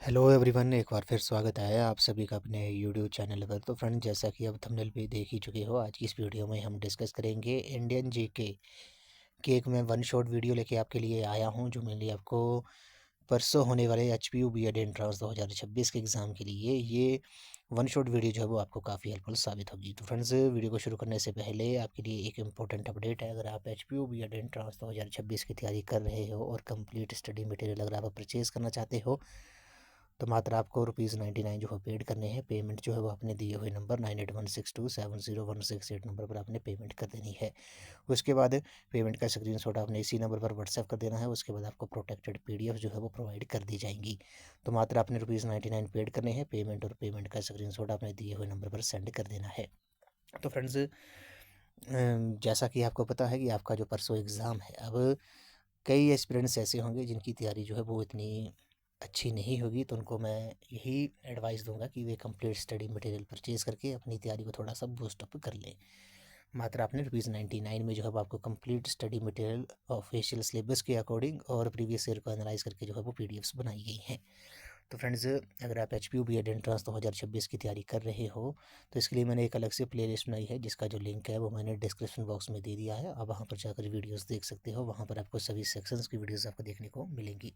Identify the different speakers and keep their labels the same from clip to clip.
Speaker 1: Hello everyone, एक बार फिर स्वागत है आप सभी का अपने यूट्यूब चैनल पर। तो फ्रेंड, जैसा कि अब थंबनेल पे देख ही चुके हो, आज की इस वीडियो में हम डिस्कस करेंगे इंडियन जीके की एक मैं वन शॉट वीडियो लेके आपके लिए आया हूं, जो मेनली आपको परसों होने वाले एचपीयू बीएड एंट्रेंस 2026 के एग्ज़ाम के लिए ये वन शॉट वीडियो जो है वो आपको काफ़ी हेल्पफुल साबित होगी। तो फ्रेंड्स, वीडियो को शुरू करने से पहले आपके लिए एक इम्पोर्टेंट अपडेट है। अगर आप एचपीयू बीएड एंट्रेंस 2026 की तैयारी कर रहे हो और कंप्लीट स्टडी मटेरियल अगर आप परचेज़ करना चाहते हो, तो मात्र आपको ₹99 जो है पेड करने हैं। पेमेंट जो है वो अपने दिए हुए नंबर 9816270168 नंबर पर आपने पेमेंट कर देनी है। उसके बाद पेमेंट का स्क्रीनशॉट आपने इसी नंबर पर व्हाट्सएप कर देना है। उसके बाद आपको प्रोटेक्टेड पीडीएफ जो है वो प्रोवाइड कर दी जाएंगी। तो मात्र आपने ₹99 पेड करने हैं। पेमेंट और पेमेंट का स्क्रीनशॉट आपने दिए हुए नंबर पर सेंड कर देना है। तो फ्रेंड्स, जैसा कि आपको पता है कि आपका जो परसों एग्ज़ाम है, अब कई एस्पिरेंट्स ऐसे होंगे जिनकी तैयारी जो है वो इतनी अच्छी नहीं होगी, तो उनको मैं यही एडवाइस दूंगा कि वे कंप्लीट स्टडी मटेरियल परचेज़ करके अपनी तैयारी को थोड़ा सा बूस्ट अप कर लें। मात्र आपने ₹99 में जो है वो आपको complete study material official syllabus के अकॉर्डिंग और प्रीवियस ईयर को एनालाइज करके जो है वो पीडीएफ्स बनाई गई हैं। तो फ्रेंड्स, अगर आप एचपीयू बीएड एंट्रेंस 2026 की तैयारी कर रहे हो, तो इसके लिए मैंने एक अलग से प्लेलिस्ट बनाई है, जिसका जो लिंक है वो मैंने डिस्क्रिप्शन बॉक्स में दे दिया है। आप वहाँ पर जाकर वीडियोस देख सकते हो। वहाँ पर आपको सभी सेक्शंस की वीडियोस आपको देखने को मिलेंगी।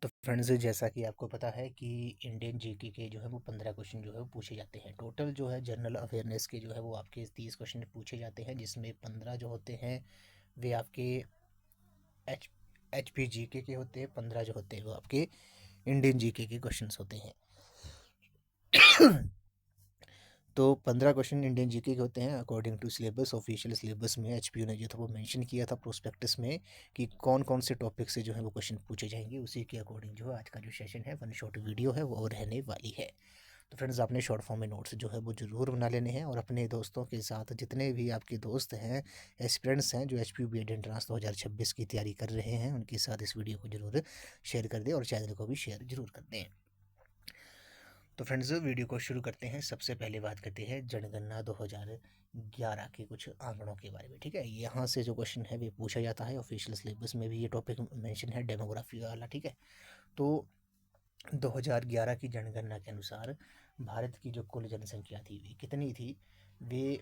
Speaker 1: तो फ्रेंड्स, जैसा कि आपको पता है कि इंडियन जीके के जो है वो 15 क्वेश्चन जो है वो पूछे जाते हैं। टोटल जो है जनरल अवेयरनेस के जो है वो आपके 30 क्वेश्चन पूछे जाते हैं, जिसमें 15 जो होते हैं वे आपके एच एच पी जी के होते हैं। 15 जो होते हैं वो आपके इंडियन जीके के क्वेश्चंस होते हैं। तो 15 क्वेश्चन इंडियन जीके के होते हैं according to syllabus. Official syllabus में एचपीयू ने जो था वो मेंशन किया था प्रोस्पेक्टस में कि कौन कौन से टॉपिक से जो है वो क्वेश्चन पूछे जाएंगे। उसी के अकॉर्डिंग जो है आज का जो सेशन है, वन शॉर्ट वीडियो है, वो रहने वाली है। तो फ्रेंड्स, आपने शॉर्ट फॉर्म में नोट्स जो है वो ज़रूर बना लेने हैं और अपने दोस्तों के साथ, जितने भी आपके दोस्त हैं, एस्पिरेंट्स हैं जो एचपीयू बीएड एंट्रेंस 2026 की तैयारी कर रहे हैं, उनके साथ इस वीडियो को जरूर शेयर कर दें और चैनल को भी शेयर जरूर कर दें। तो फ्रेंड्स, वीडियो को शुरू करते हैं। सबसे पहले बात करते हैं जनगणना 2011 के कुछ आंकड़ों के बारे में। ठीक है, यहाँ से जो क्वेश्चन है वे पूछा जाता है। ऑफिशियल सिलेबस में भी ये टॉपिक मेंशन है, डेमोग्राफी वाला। ठीक है, तो 2011 की जनगणना के अनुसार भारत की जो कुल जनसंख्या थी वे कितनी थी? वे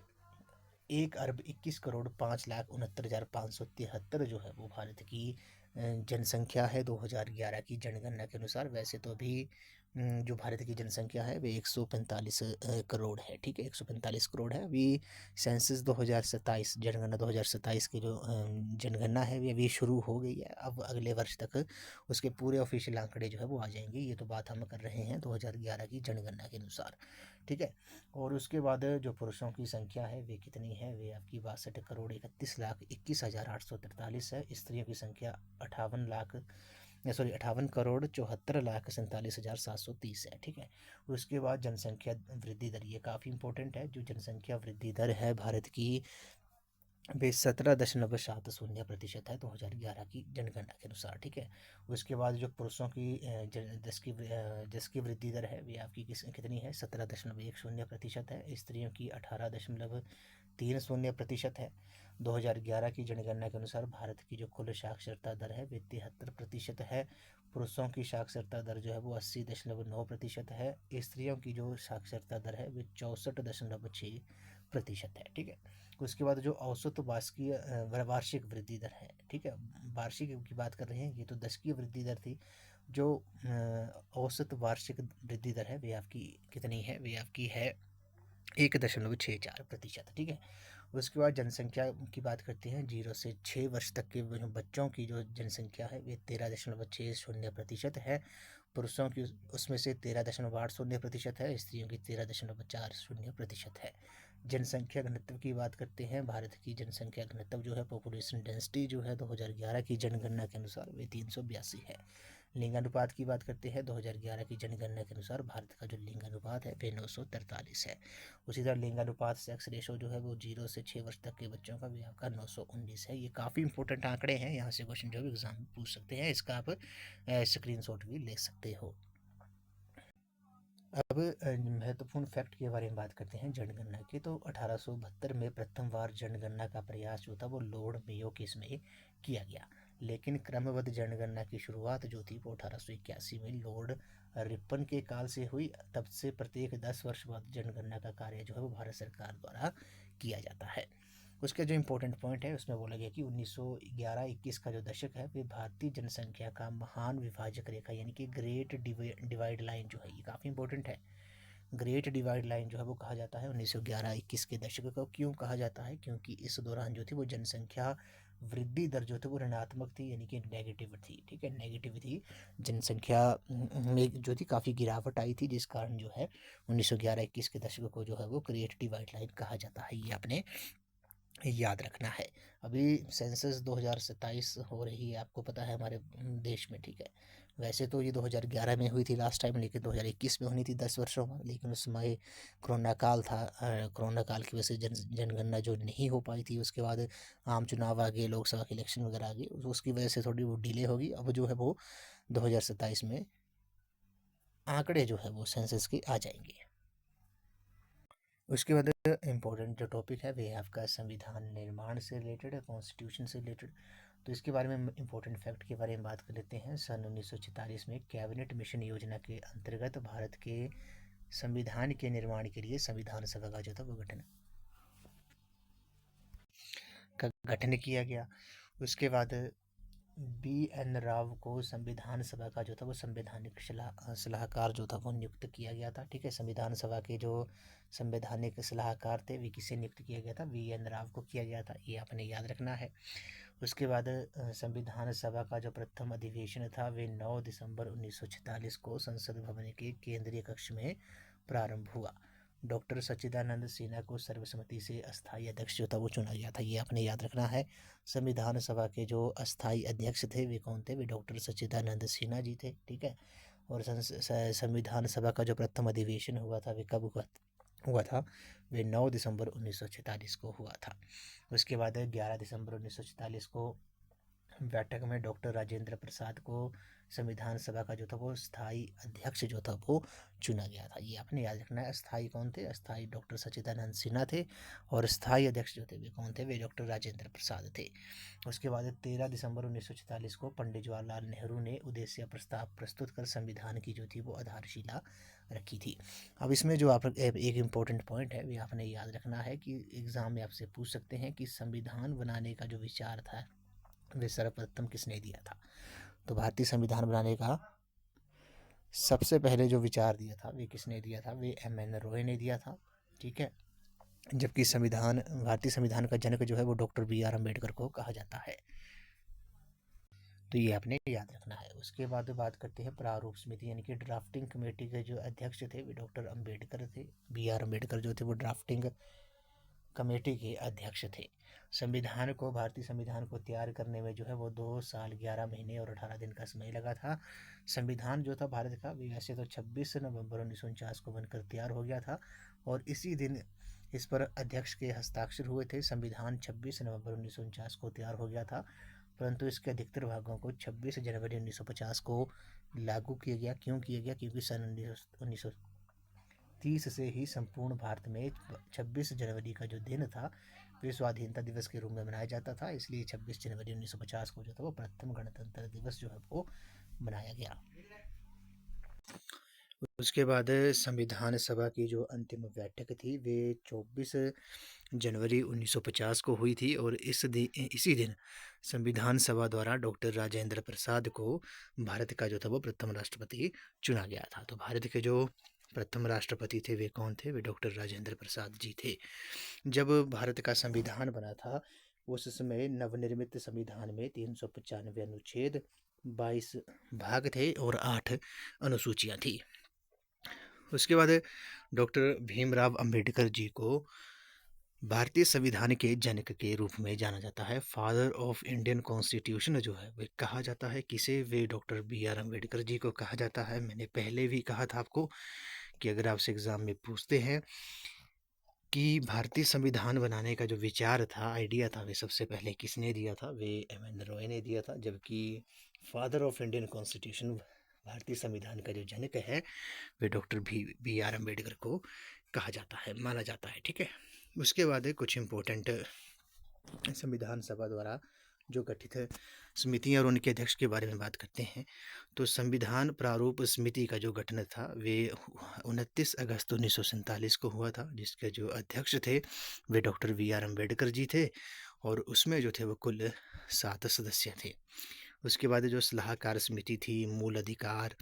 Speaker 1: 1,21,05,69,573 जो है वो भारत की जनसंख्या है 2011 की जनगणना के अनुसार। वैसे तो अभी जो भारत की जनसंख्या है वे 145 करोड़ है। ठीक है, 145 करोड़ है। अभी सेंसस 2027, जनगणना 2027 की जो जनगणना है वे अभी शुरू हो गई है। अब अगले वर्ष तक उसके पूरे ऑफिशियल आंकड़े जो है वो आ जाएंगे। ये तो बात हम कर रहे हैं 2011 की जनगणना के अनुसार। ठीक है, और उसके बाद जो पुरुषों की संख्या है वे कितनी है? वे आपकी 62,31,21,843 है। स्त्रियों की संख्या 58,74,74,47,4730 है। ठीक है, उसके बाद जनसंख्या वृद्धि दर, ये काफ़ी इंपॉर्टेंट है। जो जनसंख्या वृद्धि दर है भारत की वे 17.70% है 2011 की जनगणना के अनुसार। ठीक है, उसके बाद जो पुरुषों की दस की वृद्धि दर है वे आपकी कितनी है? 17.10% है। स्त्रियों की 18.30% है। 2011 की जनगणना के अनुसार भारत की जो कुल साक्षरता दर है वे 73% है। पुरुषों की साक्षरता दर जो है वो 80.9% है। स्त्रियों की जो साक्षरता दर है वे 64.6% है। ठीक है, उसके बाद जो औसत वार्षिक वृद्धि दर है, ठीक है, वार्षिक की बात कर रहे हैं, ये तो 10 की वृद्धि दर थी। जो औसत वार्षिक वृद्धि दर है वे आपकी कितनी है? वे आपकी है 1.64%। ठीक है, उसके बाद जनसंख्या की बात करते हैं। 0 से 6 वर्ष तक के बच्चों की जो जनसंख्या है वे 13.60% है। पुरुषों की उसमें से 13.80% है। स्त्रियों की 13.40% है। जनसंख्या घनत्व की बात करते हैं। भारत की जनसंख्या घनत्व जो है, पॉपुलेशन डेंसिटी जो है 2011 की जनगणना के अनुसार वे 382 है। लिंगानुपात की बात करते हैं। 2011 की जनगणना के अनुसार भारत का जो लिंगानुपात है वे 943 है। उसी तरह लिंगानुपात सेक्स रेशो जो है वो 0 से 6 वर्ष तक के बच्चों का भी आपका 919 है। ये काफ़ी इंपॉर्टेंट आंकड़े हैं, यहाँ से क्वेश्चन जो है एग्जाम में पूछ सकते हैं। इसका आप स्क्रीनशॉट भी ले सकते हो। अब महत्वपूर्ण फैक्ट के बारे में बात करते हैं जनगणना की। तो 1872 में प्रथम बार जनगणना का प्रयास जो था वो लॉर्ड मेयो केस में किया गया। लेकिन क्रमबद्ध जनगणना की शुरुआत जो थी वो 1881 में लॉर्ड रिपन के काल से हुई। तब से प्रत्येक 10 वर्ष बाद जनगणना का कार्य जो है वो भारत सरकार द्वारा किया जाता है। उसका जो इम्पोर्टेंट पॉइंट है उसमें बोला गया कि 1911-21 का जो दशक है वे भारतीय जनसंख्या का महान विभाजक रेखा यानी कि ग्रेट डिवाइड लाइन जो है ये काफ़ी इंपॉर्टेंट है। ग्रेट डिवाइड लाइन जो है वो कहा जाता है 1911-21 के दशक को। क्यों कहा जाता है? क्योंकि इस दौरान जो थी वो जनसंख्या वृद्धि दर जो थी वो ऋणात्मक थी यानी कि नेगेटिव थी। ठीक है, नेगेटिव थी। जनसंख्या में जो थी काफ़ी गिरावट आई थी, जिस कारण जो है 1911-21 के दशक को जो है वो ग्रेट डिवाइड लाइन कहा जाता है। ये आपने याद रखना है। अभी सेंसस 2027 हो रही है, आपको पता है, हमारे देश में। ठीक है, वैसे तो ये 2011 में हुई थी लास्ट टाइम, लेकिन 2021 में होनी थी 10 वर्षों में, लेकिन उस समय कोरोना काल था। कोरोना काल की वजह से जनगणना जो नहीं हो पाई थी। उसके बाद आम चुनाव आ गए, लोकसभा के इलेक्शन वगैरह आ गए, उसकी वजह से थोड़ी वो डिले होगी। अब जो है वो 2027 में आंकड़े जो है वो सेंसस के आ जाएंगे। उसके बाद इम्पोर्टेंट जो टॉपिक है वे है आपका संविधान निर्माण से रिलेटेड है, कॉन्स्टिट्यूशन से रिलेटेड। तो इसके बारे में इम्पोर्टेंट फैक्ट के बारे में बात कर लेते हैं। सन 1946 में कैबिनेट मिशन योजना के अंतर्गत भारत के संविधान के निर्माण के लिए संविधान सभा का जो था वो गठन किया गया। उसके बाद BN राव को संविधान सभा का जो था वो संवैधानिक सलाहकार जो था वो नियुक्त किया गया था। ठीक है, संविधान सभा के जो संवैधानिक सलाहकार थे वे किसे नियुक्त किया गया था? BN राव को किया गया था। ये आपने याद रखना है। उसके बाद संविधान सभा का जो प्रथम अधिवेशन था वे 9 दिसंबर 1946 को संसद भवन के केंद्रीय कक्ष में प्रारंभ हुआ। डॉक्टर सच्चिदानंद सिन्हा को सर्वसम्मति से अस्थायी अध्यक्ष जो था वो चुना गया था। ये आपने याद रखना है। संविधान सभा के जो अस्थायी अध्यक्ष थे वे कौन थे? वे डॉक्टर सच्चिदानंद सिन्हा जी थे। ठीक है, और संविधान सभा का जो प्रथम अधिवेशन हुआ था वे कब हुआ था? वे 9 दिसंबर 1946 को हुआ था। उसके बाद 11 दिसंबर 1946 को बैठक में डॉक्टर राजेंद्र प्रसाद को संविधान सभा का जो था वो स्थायी अध्यक्ष जो था वो चुना गया था। ये आपने याद रखना है। अस्थायी कौन थे? अस्थायी डॉक्टर सच्चिदानंद सिन्हा थे, और स्थायी अध्यक्ष जो थे वे कौन थे? वे डॉक्टर राजेंद्र प्रसाद थे। उसके बाद 13 दिसंबर 1946 को पंडित जवाहरलाल नेहरू ने उद्देश्य प्रस्ताव प्रस्तुत कर संविधान की जो थी वो आधारशिला रखी थी। अब इसमें जो आप एक इम्पोर्टेंट पॉइंट है वे आपने याद रखना है कि एग्जाम में आपसे पूछ सकते हैं कि संविधान बनाने का जो विचार था वे सर्वप्रथम किसने दिया था? तो भारतीय संविधान बनाने का सबसे पहले जो विचार दिया था वे किसने दिया था? वे MN रॉय ने दिया था। ठीक है, जबकि भारतीय संविधान का जनक जो है वो डॉक्टर BR अम्बेडकर को कहा जाता है। तो ये आपने याद रखना है। उसके बाद बात करते हैं प्रारूप समिति यानी कि ड्राफ्टिंग कमेटी के जो अध्यक्ष थे वे डॉक्टर अम्बेडकर थे। BR अम्बेडकर जो थे वो ड्राफ्टिंग कमेटी के अध्यक्ष थे। भारतीय संविधान को तैयार करने में जो है वो 2 साल 11 महीने और 18 दिन का समय लगा था। संविधान जो था भारत का वैसे तो 26 नवंबर 1949 को बनकर तैयार हो गया था, और इसी दिन इस पर अध्यक्ष के हस्ताक्षर हुए थे। संविधान 26 नवंबर 1949 को तैयार हो गया था, परंतु इसके अधिकतर भागों को 26 जनवरी 1950 को लागू किया गया। क्यों किया गया? क्योंकि सन 1930 से ही संपूर्ण भारत में 26 जनवरी का जो दिन था वे स्वाधीनता दिवस के रूप में मनाया जाता था, इसलिए 26 जनवरी 1950 को जो था वो प्रथम गणतंत्र दिवस जो है वो मनाया गया। उसके बाद संविधान सभा की जो अंतिम बैठक थी वे 24 जनवरी 1950 को हुई थी, और इसी दिन संविधान सभा द्वारा डॉक्टर राजेंद्र प्रसाद को भारत का जो था वो प्रथम राष्ट्रपति चुना गया था। तो भारत के जो प्रथम राष्ट्रपति थे वे कौन थे? वे डॉक्टर राजेंद्र प्रसाद जी थे। जब भारत का संविधान बना था उस समय नवनिर्मित संविधान में 395 अनुच्छेद, 22 भाग थे और 8 अनुसूचियां थी। उसके बाद डॉक्टर भीमराव अंबेडकर जी को भारतीय संविधान के जनक के रूप में जाना जाता है। फादर ऑफ इंडियन कॉन्स्टिट्यूशन जो है वह कहा जाता है किसे? वे डॉक्टर BR अम्बेडकर जी को कहा जाता है। मैंने पहले भी कहा था आपको कि अगर आपसे एग्जाम में पूछते हैं कि भारतीय संविधान बनाने का जो विचार था, आइडिया था, वे सबसे पहले किसने दिया था? वे MN रॉय ने दिया था। जबकि फादर ऑफ इंडियन कॉन्स्टिट्यूशन, भारतीय संविधान का जो जनक है, वे डॉक्टर BR अम्बेडकर को कहा जाता है, माना जाता है। ठीक है, उसके बाद कुछ इम्पोर्टेंट संविधान सभा द्वारा जो गठित समितियाँ और उनके अध्यक्ष के बारे में बात करते हैं, तो संविधान प्रारूप समिति का जो गठन था वे 29 अगस्त 1947 को हुआ था, जिसके जो अध्यक्ष थे वे डॉक्टर BR अम्बेडकर जी थे, और उसमें जो थे वो कुल 7 सदस्य थे। उसके बाद जो सलाहकार समिति थी, मूल अधिकार,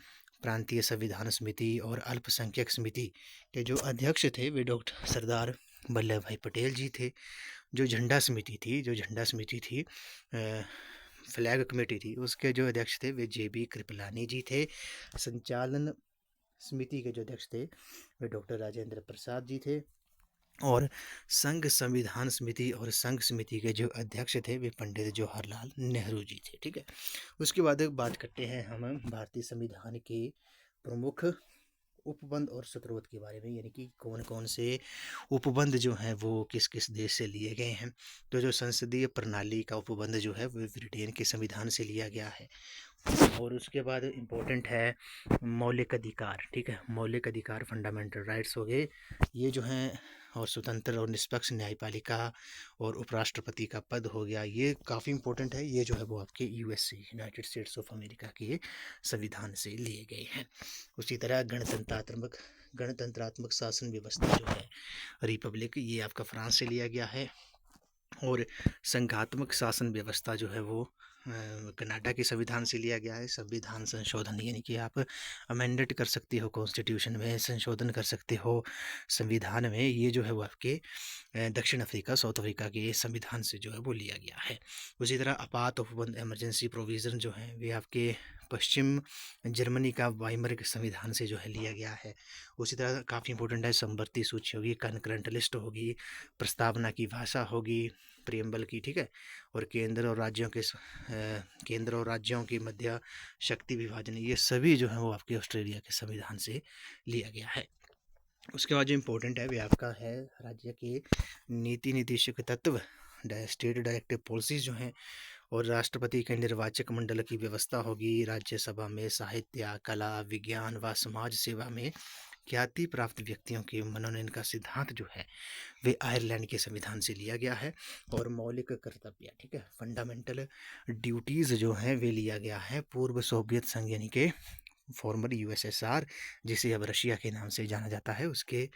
Speaker 1: प्रांतीय संविधान समिति और अल्पसंख्यक समिति के जो अध्यक्ष थे वे डॉक्टर सरदार वल्लभ भाई पटेल जी थे। जो झंडा समिति थी फ्लैग कमेटी थी, उसके जो अध्यक्ष थे वे JB कृपलानी जी थे। संचालन समिति के जो अध्यक्ष थे वे डॉक्टर राजेंद्र प्रसाद जी थे, और संघ संविधान समिति और संघ समिति के जो अध्यक्ष थे वे पंडित जवाहरलाल नेहरू जी थे। ठीक है, उसके बाद बात करते हैं हम भारतीय संविधान के प्रमुख उपबंध और शत्रुवत के बारे में, यानी कि कौन कौन से उपबंध जो हैं वो किस किस देश से लिए गए हैं। तो जो संसदीय प्रणाली का उपबंध जो है वो ब्रिटेन के संविधान से लिया गया है। और उसके बाद इम्पोर्टेंट है मौलिक अधिकार। ठीक है, मौलिक अधिकार फंडामेंटल राइट्स हो गए ये जो हैं, और स्वतंत्र और निष्पक्ष न्यायपालिका और उपराष्ट्रपति का पद हो गया, ये काफ़ी इम्पोर्टेंट है। ये जो है वो आपके USA United states of America के संविधान से लिए गए हैं। उसी तरह गणतंत्रात्मक शासन व्यवस्था जो है रिपब्लिक, ये आपका फ्रांस से लिया गया है। और संघात्मक शासन व्यवस्था जो है वो कनाडा के संविधान से लिया गया है। संविधान संशोधन, यानी कि आप अमेंडेड कर सकते हो, कॉन्स्टिट्यूशन में संशोधन कर सकते हो संविधान में, ये जो है वो आपके दक्षिण अफ्रीका, साउथ अफ्रीका के संविधान से जो है वो लिया गया है। उसी तरह आपात उपबंध, इमरजेंसी प्रोविज़न जो है वे आपके पश्चिम जर्मनी का वाइमर संविधान से जो है लिया गया है। उसी तरह काफ़ी इंपॉर्टेंट है समवर्ती सूची होगी, कनकरेंट लिस्ट होगी, प्रस्तावना की भाषा होगी, प्रियम्बल की। ठीक है, और केंद्र और राज्यों के मध्य शक्ति विभाजन, ये सभी जो है वो आपके ऑस्ट्रेलिया के संविधान से लिया गया है। उसके बाद जो इम्पोर्टेंट है वे आपका है राज्य के नीति निर्देशक तत्व, स्टेट डायरेक्टिव पॉलिसीज जो हैं, और राष्ट्रपति के निर्वाचक मंडल की व्यवस्था होगी। राज्यसभा में साहित्य, कला, विज्ञान व समाज सेवा में ख्याति प्राप्त व्यक्तियों के मनोनयन का सिद्धांत जो है वे आयरलैंड के संविधान से लिया गया है। और मौलिक कर्तव्य, ठीक है, फंडामेंटल ड्यूटीज़ जो हैं वे लिया गया है पूर्व सोवियत संघ, यानी कि फॉर्मर USSR, जिसे अब रशिया के नाम से जाना जाता है, उसके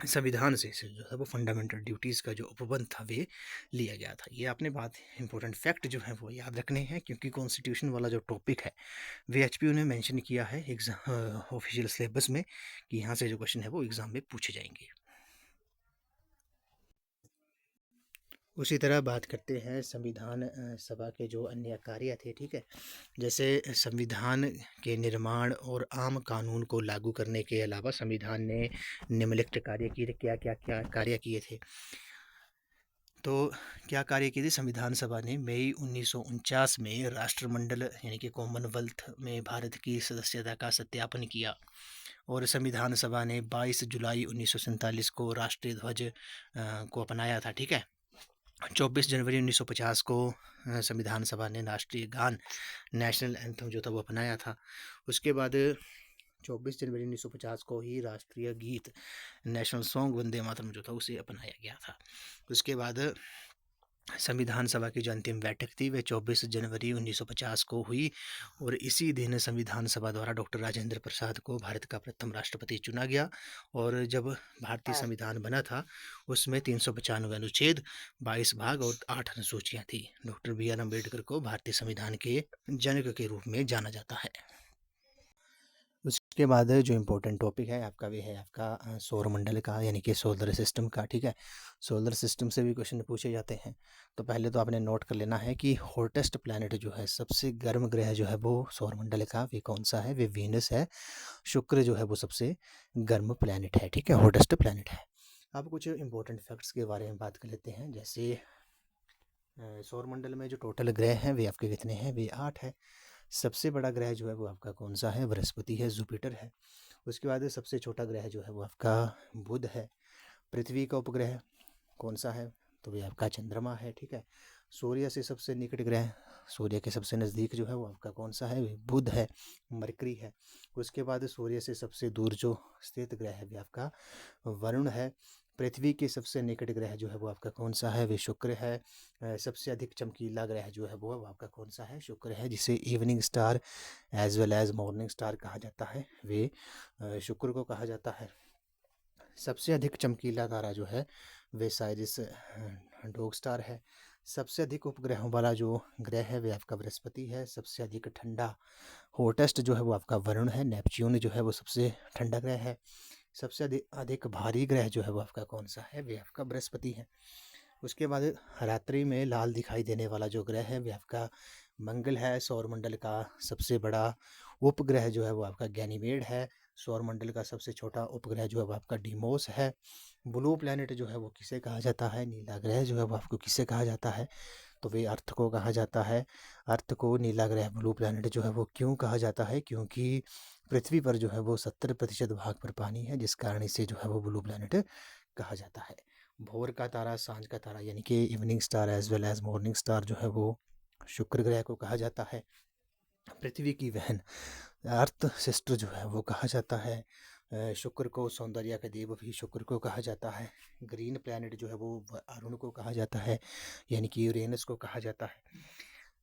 Speaker 1: संविधान से जो है वो फंडामेंटल ड्यूटीज़ का जो उपबंध था वे लिया गया था। ये आपने बात इंपॉर्टेंट फैक्ट जो है वो याद रखने हैं, क्योंकि कॉन्स्टिट्यूशन वाला जो टॉपिक है वे HPU ने मेंशन किया है एग्जाम ऑफिशियल सिलेबस में, कि यहाँ से जो क्वेश्चन है वो एग्ज़ाम में पूछे जाएंगे। उसी तरह बात करते हैं संविधान सभा के जो अन्य कार्य थे। ठीक है, जैसे संविधान के निर्माण और आम कानून को लागू करने के अलावा संविधान ने निम्नलिखित कार्य किए। क्या कार्य किए थे? तो क्या कार्य किए थे? संविधान सभा ने मई 1949 में राष्ट्रमंडल, यानी कि कॉमनवेल्थ में भारत की सदस्यता का सत्यापन किया। और संविधान सभा ने 22 जुलाई 1947 को राष्ट्रीय ध्वज को अपनाया था। ठीक है, 24 जनवरी 1950 को संविधान सभा ने राष्ट्रीय गान, नेशनल एंथम जो था वो अपनाया था। उसके बाद 24 जनवरी 1950 को ही राष्ट्रीय गीत, नेशनल सॉन्ग वंदे मातरम जो था उसे अपनाया गया था। उसके बाद संविधान सभा की जो अंतिम बैठक थी वह 24 जनवरी 1950 को हुई, और इसी दिन संविधान सभा द्वारा डॉक्टर राजेंद्र प्रसाद को भारत का प्रथम राष्ट्रपति चुना गया। और जब भारतीय संविधान बना था उसमें 395 अनुच्छेद, 22 भाग और 8 अनुसूचियाँ थी। डॉक्टर BR अम्बेडकर को भारतीय संविधान के जनक के रूप में जाना जाता है। उसके बाद जो इम्पोर्टेंट टॉपिक है आपका वे है आपका सौरमंडल का, यानी कि सोलर सिस्टम का। ठीक है, सोलर सिस्टम से भी क्वेश्चन पूछे जाते हैं। तो पहले तो आपने नोट कर लेना है कि हॉटेस्ट प्लैनेट जो है, सबसे गर्म ग्रह जो है वो सौरमंडल का वे कौन सा है? वे वीनस है। शुक्र जो है वो सबसे गर्म प्लैनेट है। ठीक है, हॉटेस्ट प्लैनेट है। अब कुछ इंपॉर्टेंट फैक्ट्स के बारे में बात कर लेते हैं। जैसे सौरमंडल में जो टोटल ग्रह हैं वे आपके कितने हैं? वे 8 है। सबसे बड़ा ग्रह जो है वो आपका कौन सा है? बृहस्पति है, जुपिटर है। उसके बाद सबसे छोटा ग्रह जो है वो आपका बुध है। पृथ्वी का उपग्रह कौन सा है? तो वे आपका चंद्रमा है। ठीक है, सूर्य से सबसे निकट ग्रह, सूर्य के सबसे नज़दीक जो है वो आपका कौन सा है? बुध है, मरकरी है। उसके बाद सूर्य से सबसे दूर जो स्थित ग्रह है वे आपका वरुण है। पृथ्वी के सबसे निकट ग्रह जो है वो आपका कौन सा है? वे शुक्र है। सबसे अधिक चमकीला ग्रह जो है वो आपका कौन सा है? शुक्र है, जिसे evening star as well as morning star कहा जाता है, वे शुक्र को कहा जाता है। सबसे अधिक चमकीला तारा जो है वे साइरस डॉग स्टार है। सबसे अधिक उपग्रहों वाला जो ग्रह है वे आपका बृहस्पति है। सबसे अधिक ठंडा हॉटेस्ट जो है वो आपका वरुण है। नेपच्यून जो है वो सबसे ठंडा ग्रह है। सबसे अधिक अधिक भारी ग्रह जो है वो आपका कौन सा है? वे आपका बृहस्पति है। उसके बाद रात्रि में लाल दिखाई देने वाला जो ग्रह है वे आपका मंगल है। सौरमंडल का सबसे बड़ा उपग्रह जो है वो आपका गैनीमेड है। सौरमंडल का सबसे छोटा उपग्रह जो है वो आपका डिमोस है। ब्लू प्लैनेट जो है वो किसे कहा जाता है? नीला ग्रह जो है वो आपको किसे कहा जाता है? तो वे अर्थ को कहा जाता है। अर्थ को नीला ग्रह ब्लू प्लैनेट जो है वो क्यों कहा जाता है? क्योंकि पृथ्वी पर जो है वो 70% भाग पर पानी है, जिस कारण इसे जो है वो ब्लू प्लैनेट कहा जाता है। भोर का तारा, सांझ का तारा यानी कि evening star as well as morning star जो है वो शुक्र ग्रह को कहा जाता है। पृथ्वी की बहन अर्थ सिस्टर जो है वो कहा जाता है। शुक्र को सौंदर्य का देव भी शुक्र को कहा जाता है। ग्रीन प्लैनेट जो है वो अरुण को कहा जाता है, यानी कि यूरेनस को कहा जाता है।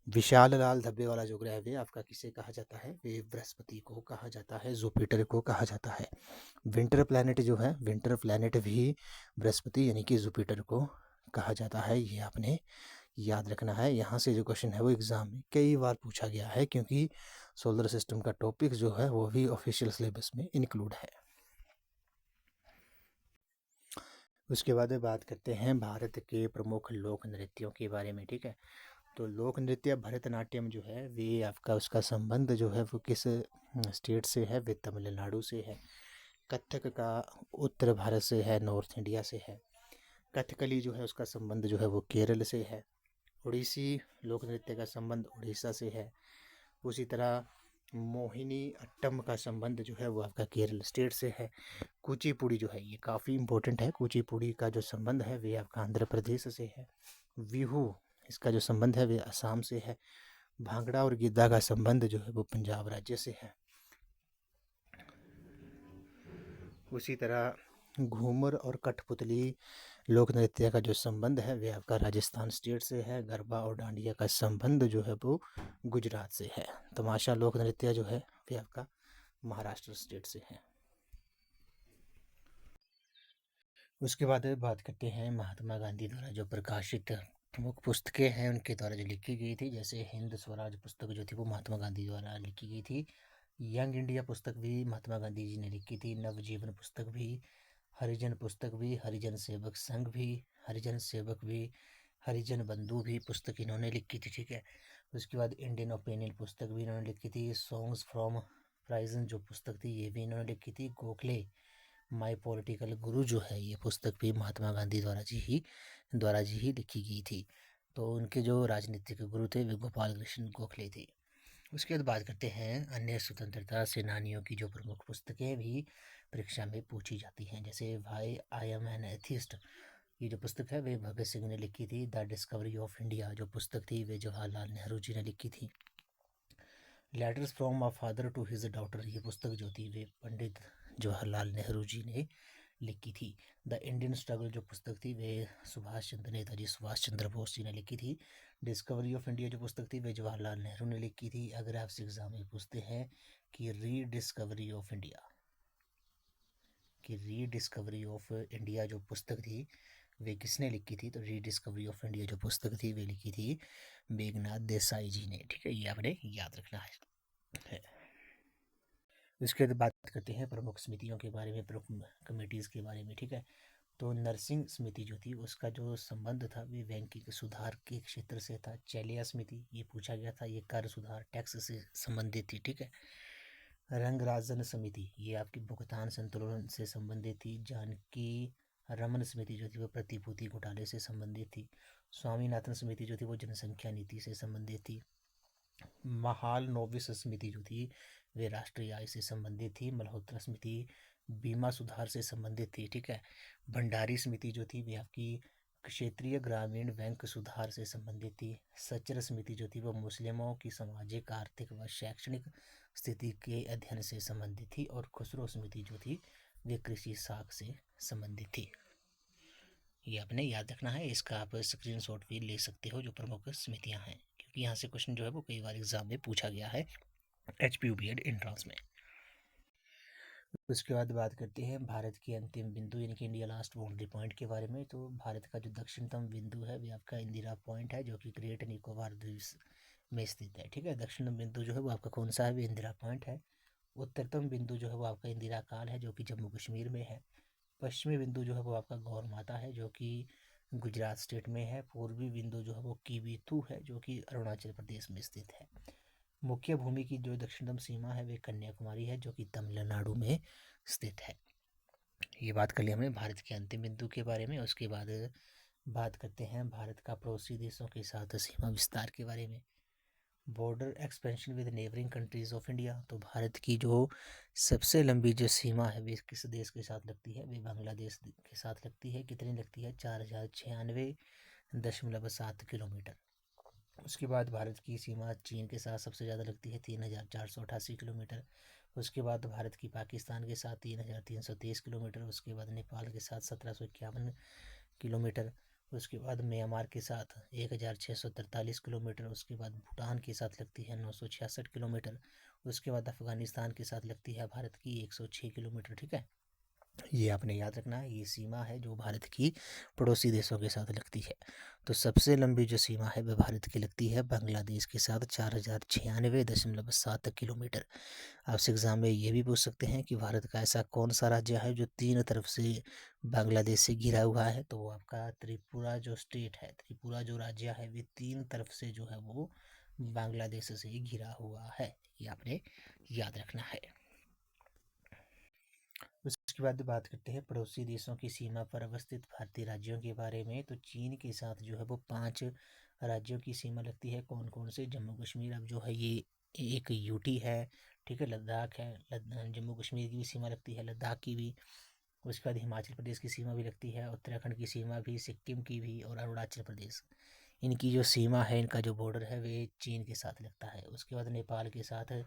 Speaker 1: विशाल लाल धब्बे वाला जो ग्रह है आपका किसे कहा जाता है? वे बृहस्पति को कहा जाता है, जुपिटर को कहा जाता है। विंटर प्लैनेट जो है, विंटर प्लैनेट भी बृहस्पति यानी कि जुपिटर को कहा जाता है। ये आपने याद रखना है। यहाँ से जो क्वेश्चन है वो एग्जाम में कई बार पूछा गया है, क्योंकि सोलर सिस्टम का टॉपिक जो है वो भी ऑफिशियल सिलेबस में इंक्लूड है। उसके बाद बात करते हैं भारत के प्रमुख लोक नृत्यों के बारे में, ठीक है। तो लोक नृत्य भरतनाट्यम जो है वे आपका उसका संबंध जो है वो किस स्टेट से है? वे तमिलनाडु से है। कथक का उत्तर भारत से है, नॉर्थ इंडिया से है। कथकली जो है उसका संबंध जो है वो केरल से है। उड़ीसी लोक नृत्य का संबंध उड़ीसा से है। उसी तरह मोहिनी अट्टम का संबंध जो है वो आपका केरल स्टेट से है। कुचिपुड़ी जो है ये काफ़ी इंपॉर्टेंट है। कुचिपुड़ी का जो संबंध है वे आपका आंध्र प्रदेश से है। बिहू इसका जो संबंध है वे असम से है। भांगड़ा और गिद्धा का संबंध जो है वो पंजाब राज्य से है। उसी तरह घूमर और कठपुतली लोक नृत्य का जो संबंध है वे आपका राजस्थान स्टेट से है। गरबा और डांडिया का संबंध जो है वो गुजरात से है। तमाशा लोक नृत्य जो है वे आपका महाराष्ट्र स्टेट से है। उसके बाद बात करते हैं महात्मा गांधी द्वारा जो प्रकाशित प्रमुख पुस्तकें हैं उनके द्वारा जो लिखी गई थी। जैसे हिंद स्वराज पुस्तक जो थी वो महात्मा गांधी द्वारा लिखी गई थी। यंग इंडिया पुस्तक भी महात्मा गांधी जी ने लिखी थी। नवजीवन पुस्तक भी, हरिजन पुस्तक भी, हरिजन सेवक संघ भी, हरिजन सेवक भी, हरिजन बंधु भी पुस्तक इन्होंने लिखी थी, ठीक है। उसके बाद इंडियन ओपिनियन पुस्तक भी इन्होंने लिखी थी। सॉन्ग्स फ्रॉम प्राइजन जो पुस्तक थी ये भी इन्होंने लिखी थी। गोखले माई पॉलिटिकल गुरु जो है ये पुस्तक भी महात्मा गांधी द्वारा जी ही लिखी गई थी। तो उनके जो राजनीतिक गुरु थे वे गोपाल कृष्ण गोखले थे। उसके बाद बात करते हैं अन्य स्वतंत्रता सेनानियों की जो प्रमुख पुस्तकें भी परीक्षा में पूछी जाती हैं। जैसे why I am an atheist ये जो पुस्तक है वे भगत सिंह ने लिखी थी। द डिस्कवरी ऑफ इंडिया जो पुस्तक थी वे जवाहरलाल नेहरू जी ने लिखी थी। Letters from a father to his daughter ये पुस्तक जो थी वे पंडित जवाहरलाल नेहरू जी ने लिखी थी। द इंडियन स्ट्रगल जो पुस्तक थी वे नेताजी सुभाष चंद्र बोस जी ने लिखी थी। डिस्कवरी ऑफ इंडिया जो पुस्तक थी वे जवाहरलाल नेहरू ने लिखी थी। अगर आपसे एग्जाम में पूछते हैं कि रीडिस्कवरी ऑफ इंडिया जो पुस्तक थी वे किसने लिखी थी, तो रीडिस्कवरी ऑफ इंडिया जो पुस्तक थी वे लिखी थी मेघनाथ देसाई जी ने, ठीक है। ये आपने याद रखना है। इसके बाद बात करते हैं प्रमुख समितियों के बारे में, प्रमुख कमेटीज़ के बारे में, ठीक है। तो नर्सिंग समिति जो थी उसका जो संबंध था वे बैंकिंग सुधार के क्षेत्र से था। चैलिया समिति ये पूछा गया था, ये कर सुधार टैक्स से संबंधित थी, ठीक है। रंगराजन समिति ये आपकी भुगतान संतुलन से संबंधित थी। जानकी रमन समिति जो थी वो प्रतिभूति घोटाले से संबंधित थी। स्वामीनाथन समिति जो थी वो जनसंख्या नीति से संबंधित थी। महाल नोविस समिति जो थी वे राष्ट्रीय आय से संबंधित थी। मल्होत्रा समिति बीमा सुधार से संबंधित थी, ठीक है। भंडारी समिति जो थी वे आपकी क्षेत्रीय ग्रामीण बैंक सुधार से संबंधित थी। सचर समिति जो थी वो मुस्लिमों की सामाजिक, आर्थिक व शैक्षणिक स्थिति के अध्ययन से संबंधित थी। और खुसरो समिति जो थी वे कृषि साख से संबंधित थी। ये आपने याद रखना है। इसका आप स्क्रीनशॉट भी ले सकते हो, जो प्रमुख समितियां हैं, क्योंकि यहाँ से क्वेश्चन जो है वो कई बार एग्जाम में पूछा गया है HPUBED एंट्रेंस में। उसके बाद बात करते हैं भारत की अंतिम बिंदु यानी कि इंडिया लास्ट बाउंड्री पॉइंट के बारे में। तो भारत का जो दक्षिणतम बिंदु है वो आपका इंदिरा पॉइंट है, जो कि ग्रेट निकोबार द्वीप में स्थित है। ठीक है, दक्षिण बिंदु जो है वो आपका कौन सा है, वो इंदिरा पॉइंट है। उत्तरतम बिंदु जो है वो आपका इंदिरा काल है, जो कि जम्मू कश्मीर में है। पश्चिमी बिंदु जो है वो आपका गौर माता है, जो कि गुजरात स्टेट में है। पूर्वी बिंदु जो है वो किबीथू है, जो कि अरुणाचल प्रदेश में स्थित है। मुख्य भूमि की जो दक्षिणतम सीमा है वे कन्याकुमारी है, जो कि तमिलनाडु में स्थित है। ये बात कर ली हमने भारत के अंतिम बिंदु के बारे में। उसके बाद बात करते हैं भारत का पड़ोसी देशों के साथ सीमा विस्तार के बारे में। Border expansion with neighbouring countries of India. तो भारत की जो सबसे लंबी जो सीमा है वे किस देश के साथ लगती है, वे बांग्लादेश के साथ लगती है। कितनी लगती है, 4096.7 किलोमीटर। उसके बाद भारत की सीमा चीन के साथ सबसे ज़्यादा लगती है, 3488 किलोमीटर। उसके बाद भारत की पाकिस्तान के साथ 3323 किलोमीटर। उसके बाद नेपाल के साथ 1751 किलोमीटर। उसके बाद म्यांमार के साथ 1643 किलोमीटर। उसके बाद भूटान के साथ लगती है 966 किलोमीटर। उसके बाद अफगानिस्तान के साथ लगती है भारत की 106 किलोमीटर। ठीक है, ये आपने याद रखना है। ये सीमा है जो भारत की पड़ोसी देशों के साथ लगती है। तो सबसे लंबी जो सीमा है वह भारत की लगती है बांग्लादेश के साथ, 4096.7 किलोमीटर। आपसे एग्जाम में ये भी पूछ सकते हैं कि भारत का ऐसा कौन सा राज्य है जो तीन तरफ से बांग्लादेश से घिरा हुआ है। तो वो आपका त्रिपुरा जो स्टेट है, त्रिपुरा जो राज्य है, वे तीन तरफ से जो है वो बांग्लादेश से घिरा हुआ है। ये आपने याद रखना है। उसके बाद बात करते हैं पड़ोसी देशों की सीमा पर अवस्थित भारतीय राज्यों के बारे में। तो चीन के साथ जो है वो 5 राज्यों की सीमा लगती है। कौन कौन से, जम्मू कश्मीर अब जो है ये एक यूटी है। ठीक है, लद्दाख है, जम्मू कश्मीर की भी सीमा लगती है, लद्दाख की भी। उसके बाद हिमाचल प्रदेश की सीमा भी लगती है, उत्तराखंड की सीमा भी, सिक्किम की भी, और अरुणाचल प्रदेश। इनकी जो सीमा है, इनका जो बॉर्डर है वे चीन के साथ लगता है। उसके बाद नेपाल के साथ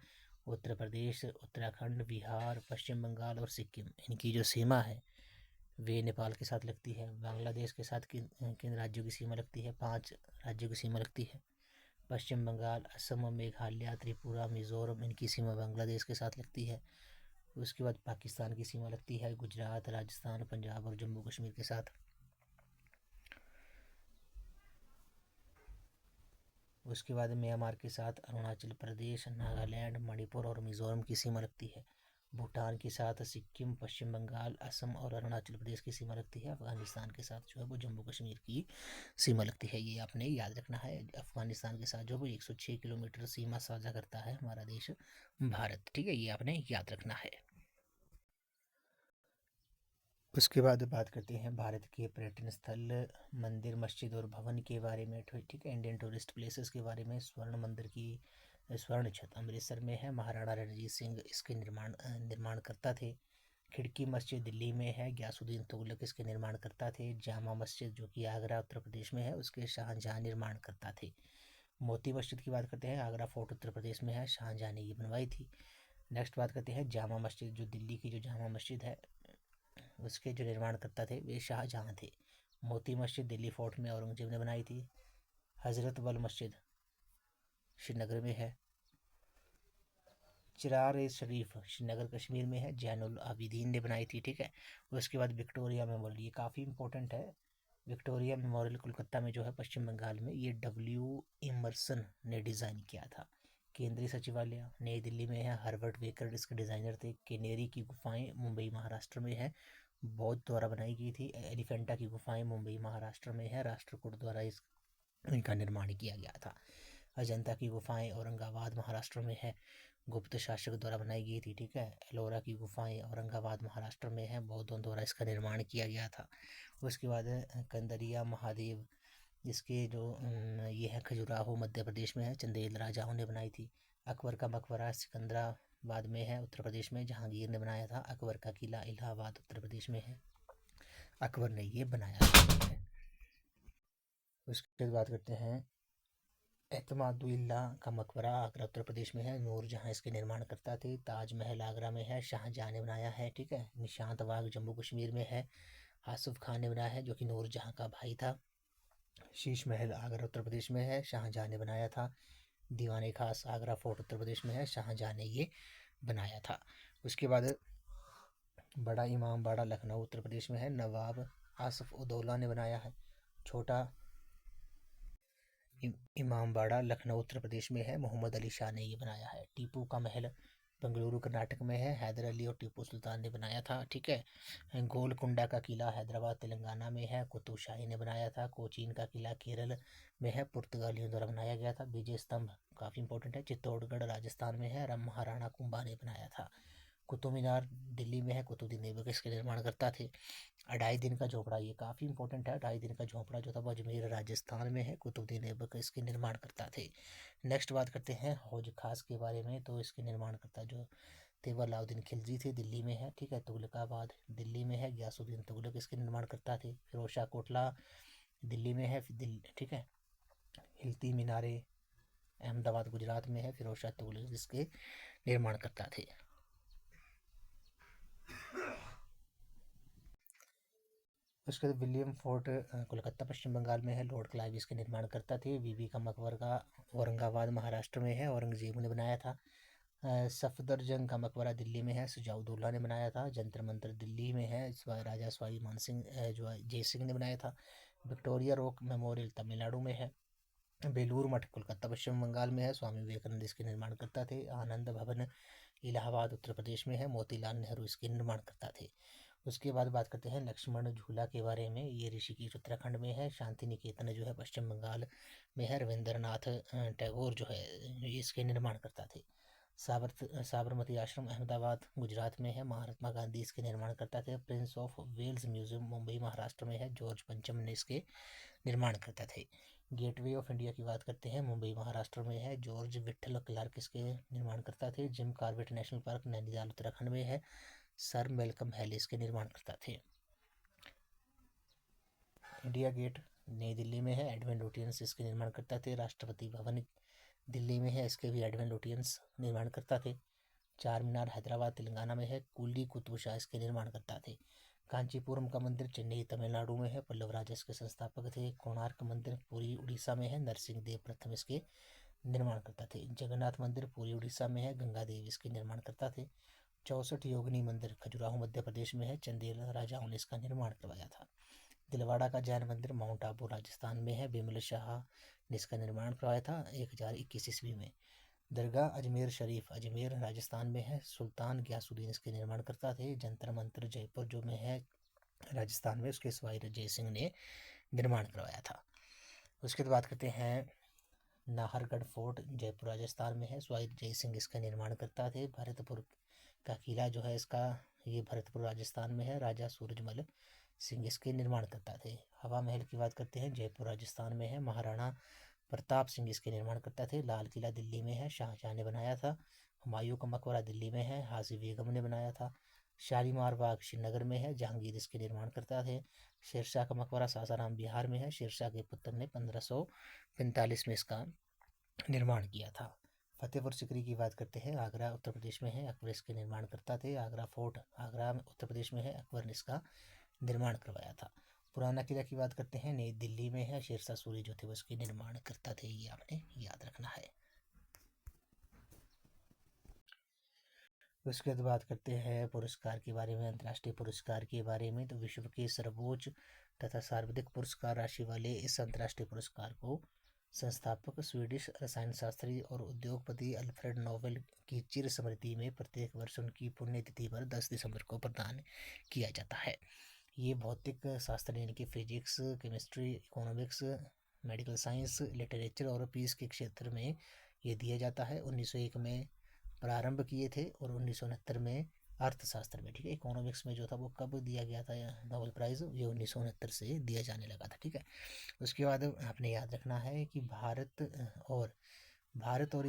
Speaker 1: उत्तर प्रदेश, उत्तराखंड, बिहार, पश्चिम बंगाल और सिक्किम, इनकी जो सीमा है वे नेपाल के साथ लगती है। बांग्लादेश के साथ किन किन राज्यों की सीमा लगती है, 5 राज्यों की सीमा लगती है। पश्चिम बंगाल, असम, मेघालय, त्रिपुरा, मिजोरम, इनकी सीमा बांग्लादेश के साथ लगती है। उसके बाद पाकिस्तान की सीमा लगती है गुजरात, राजस्थान, पंजाब और जम्मू कश्मीर के साथ। उसके बाद म्यांमार के साथ अरुणाचल प्रदेश, नागालैंड, मणिपुर और मिजोरम की सीमा लगती है। भूटान के साथ सिक्किम, पश्चिम बंगाल, असम और अरुणाचल प्रदेश की सीमा लगती है। अफगानिस्तान के साथ जो है वो जम्मू कश्मीर की सीमा लगती है। ये आपने याद रखना है। अफगानिस्तान के साथ जो वो 106 किलोमीटर सीमा साझा करता है हमारा देश भारत। ठीक है, ये आपने याद रखना है। उसके बाद बात करते हैं भारत के पर्यटन स्थल, मंदिर, मस्जिद और भवन के बारे में। ठीक है, इंडियन टूरिस्ट प्लेसेस के बारे में। स्वर्ण मंदिर की स्वर्ण छत अमृतसर में है, महाराणा रणजीत सिंह इसके निर्माण करता थे। खिड़की मस्जिद दिल्ली में है, गयासुद्दीन तुगलक इसके निर्माण करता थे। जामा मस्जिद जो कि आगरा उत्तर प्रदेश में है, उसके शाहजहां निर्माण करता थे। मोती मस्जिद की बात करते हैं, आगरा फोर्ट उत्तर प्रदेश में है, शाहजहां ने ये बनवाई थी। नेक्स्ट बात करते हैं जामा मस्जिद, जो दिल्ली की जो जामा मस्जिद है उसके जो निर्माणकर्ता थे वे शाहजहां थे। मोती मस्जिद दिल्ली फोर्ट में औरंगजेब ने बनाई थी। हज़रत बल मस्जिद श्रीनगर में है। चिरार ए शरीफ श्रीनगर कश्मीर में है, जैनुल आबिदीन ने बनाई थी। ठीक है, उसके बाद विक्टोरिया मेमोरियल, ये काफ़ी इंपॉर्टेंट है। विक्टोरिया मेमोरियल कोलकाता में जो है, पश्चिम बंगाल में, ये डब्ल्यू इमर्सन ने डिज़ाइन किया था। केंद्रीय सचिवालय नई दिल्ली में है, हर्बर्ट बेकर इसके डिज़ाइनर थे। केनेरी की गुफाएं मुंबई महाराष्ट्र में है, बौद्ध द्वारा बनाई गई थी। एलिफेंटा की गुफाएं मुंबई महाराष्ट्र में है, राष्ट्रकूट द्वारा इनका निर्माण किया गया था। अजंता की गुफाएं औरंगाबाद महाराष्ट्र में है, गुप्त शासक द्वारा बनाई गई थी। ठीक है, एलोरा की गुफाएं औरंगाबाद महाराष्ट्र में है, बौद्धों द्वारा इसका निर्माण किया गया था। उसके बाद कंदरिया महादेव, जिसके जो ये है खजुराहो मध्य प्रदेश में है, चंदेल राजाओं ने बनाई थी। अकबर का मकबरा सिकंदराबाद में है उत्तर प्रदेश में, जहांगीर ने बनाया था। अकबर का किला इलाहाबाद उत्तर प्रदेश में है, अकबर ने ये बनाया है। उसके बाद बात करते हैं एतमादुल्ला का मकबरा आगरा उत्तर प्रदेश में है, नूरजहां इसके निर्माण करता थे। ताजमहल आगरा में है, शाहजहां ने बनाया है। ठीक है, निशांत बाग जम्मू कश्मीर में है। आसिफ खान ने बनाया है, जो कि नूरजहां का भाई था। शीश महल आगरा उत्तर प्रदेश में है, शाहजहां ने बनाया था। दीवाने खास आगरा फोर्ट उत्तर प्रदेश में है, शाहजहां ने ये बनाया था। उसके बाद बड़ा इमाम बाड़ा लखनऊ उत्तर प्रदेश में है, नवाब आसिफ उदौला ने बनाया है। छोटा इमाम बाड़ा लखनऊ उत्तर प्रदेश में है, मोहम्मद अली शाह ने ये बनाया है। टीपू का महल बेंगलुरु कर्नाटक में है, हैदर अली और टीपू सुल्तान ने बनाया था। ठीक है। गोलकुंडा का किला हैदराबाद तेलंगाना में है, कुतुब शाही ने बनाया था। कोचीन का किला केरल में है, पुर्तगालियों द्वारा बनाया गया था। विजय स्तंभ काफ़ी इंपॉर्टेंट है, चित्तौड़गढ़ राजस्थान में है, महाराणा कुंभा ने बनाया था। कुतुब मीनार दिल्ली में है, कुतुबुद्दीन ऐबक इसके निर्माणकर्ता थे। अढ़ाई दिन का झोपड़ा, ये काफ़ी इंपॉर्टेंट है। अढ़ाई दिन का झोपड़ा जो था वो अजमेर राजस्थान में है, कुतुबुद्दीन ऐबक इसके निर्माणकर्ता थे। नेक्स्ट बात करते हैं हौज खास के बारे में। तो इसके निर्माणकर्ता जो थे वो अलाउद्दीन खिलजी थे, दिल्ली में है। ठीक है। तुगलकाबाद दिल्ली में है, गयासुद्दीन तुगलक इसके निर्माणकर्ता थे। फिरोज शाह कोटला दिल्ली में है, ठीक है। हिलती मीनारे अहमदाबाद गुजरात में है, फिरोज शाह तुगलक इसके निर्माणकर्ता थे। उसके बाद विलियम फोर्ट कोलकाता पश्चिम बंगाल में है, लॉर्ड क्लाइव इसके निर्माणकर्ता थे। बीबी का मकबरा औरंगाबाद महाराष्ट्र में है, औरंगजेब ने बनाया था। सफदरजंग का मकबरा दिल्ली में है, सुजाउद्दौला ने बनाया था। जंतर मंतर दिल्ली में है, राजा सवाई मानसिंह जो जय सिंह ने बनाया था। विक्टोरिया रॉक मेमोरियल तमिलनाडु में है। बेलूर मठ कोलकाता पश्चिम बंगाल में है, स्वामी विवेकानंद इसके निर्माणकर्ता थे। आनंद भवन इलाहाबाद उत्तर प्रदेश में है, मोतीलाल नेहरू इसके निर्माणकर्ता थे। उसके बाद बात करते हैं लक्ष्मण झूला के बारे में। ये ऋषिकेश उत्तराखंड में है। शांति निकेतन जो है पश्चिम बंगाल में है, रविंद्रनाथ टैगोर जो है ये इसके निर्माणकर्ता थे। साबरमती आश्रम अहमदाबाद गुजरात में है, महात्मा गांधी इसके निर्माणकर्ता थे। Prince of Wales museum Mumbai Maharashtra में है, जॉर्ज पंचम ने इसके निर्माणकर्ता थे। गेटवे ऑफ इंडिया की बात करते हैं, मुंबई महाराष्ट्र में है, जॉर्ज विठल क्लार्क इसके निर्माणकर्ता थे। Jim Corbett national park Nainital Uttarakhand में है, सर मेलकम हैलिस के निर्माणकर्ता थे। इंडिया गेट नई दिल्ली में है, एडविन लुटियंस इसके निर्माणकर्ता थे। राष्ट्रपति भवन दिल्ली में है, इसके भी एडविन लुटियंस निर्माणकर्ता थे। चार मीनार हैदराबाद तेलंगाना में है, कुली कुतुब शाह इसके निर्माणकर्ता थे। कांचीपुरम का मंदिर चेन्नई तमिलनाडु में है, पल्लव राज इसके संस्थापक थे। कोणार्क मंदिर पुरी उड़ीसा में है, नरसिंह देव प्रथम इसके निर्माणकर्ता थे। जगन्नाथ मंदिर पुरी उड़ीसा में है, गंगा देवी इसके निर्माणकर्ता थे। 64 योगिनी मंदिर खजुराहो मध्य प्रदेश में है, चंदेल राजाओं ने इसका निर्माण करवाया था। दिलवाड़ा का जैन मंदिर माउंट आबू राजस्थान में है, बिमल शाह ने इसका निर्माण करवाया था 1021 ईस्वी में। दरगाह अजमेर शरीफ अजमेर राजस्थान में है, सुल्तान गयासुद्दीन इसके निर्माणकर्ता थे। जंतर मंतर जयपुर जो में है राजस्थान में, उसके सवाई जय सिंह ने निर्माण करवाया था। उसके बाद बात करते हैं नाहरगढ़ फोर्ट जयपुर राजस्थान में है, सवाई जय सिंह इसका निर्माण करता थे। भरतपुर का किला जो है इसका ये भरतपुर राजस्थान में है, राजा सूरजमल सिंह इसके निर्माण करता थे। हवा महल की बात करते हैं, जयपुर राजस्थान में है, महाराणा प्रताप सिंह इसके निर्माण करता थे। लाल किला दिल्ली में है, शाहजहां ने बनाया था। हुमायूं का मकबरा दिल्ली में है, हाजी बेगम ने बनाया था। शालीमार बाग श्रीनगर में है, जहांगीर इसके निर्माण करता थे। शेरशाह का मकबरा सासाराम बिहार में है, शेरशाह के पुत्र ने 1545 में इसका निर्माण किया था। फतेहपुर सिकरी की बात करते हैं, आगरा उत्तर प्रदेश में है, अकबर इसके निर्माण करता थे। आगरा फोर्ट आगरा उत्तर प्रदेश में है, अकबर ने इसका निर्माण करवाया था। पुराना किला की बात करते हैं, नई दिल्ली में है, शेरशाह सूरी जो थे वो इसके निर्माण करता थे, ये आपने याद रखना है। उसके बाद बात करते हैं पुरस्कार के बारे में, अंतर्राष्ट्रीय पुरस्कार के बारे में। तो विश्व के सर्वोच्च तथा सर्वाधिक पुरस्कार राशि वाले इस अंतर्राष्ट्रीय पुरस्कार को संस्थापक स्वीडिश रसायन शास्त्री और उद्योगपति अल्फ्रेड नोबेल की चिर स्मृति में प्रत्येक वर्ष उनकी पुण्यतिथि पर 10 दिसंबर को प्रदान किया जाता है। ये भौतिक शास्त्र यानी कि physics, chemistry, economics, medical science, literature और पीस के क्षेत्र में ये दिया जाता है। 1901 में प्रारंभ किए थे और 1969 में अर्थशास्त्र में, ठीक है। इकोनॉमिक्स में जो था वो कब दिया गया था नोबेल प्राइज़, ये 1969 से दिया जाने लगा था, ठीक है। उसके बाद आपने याद रखना है कि भारत और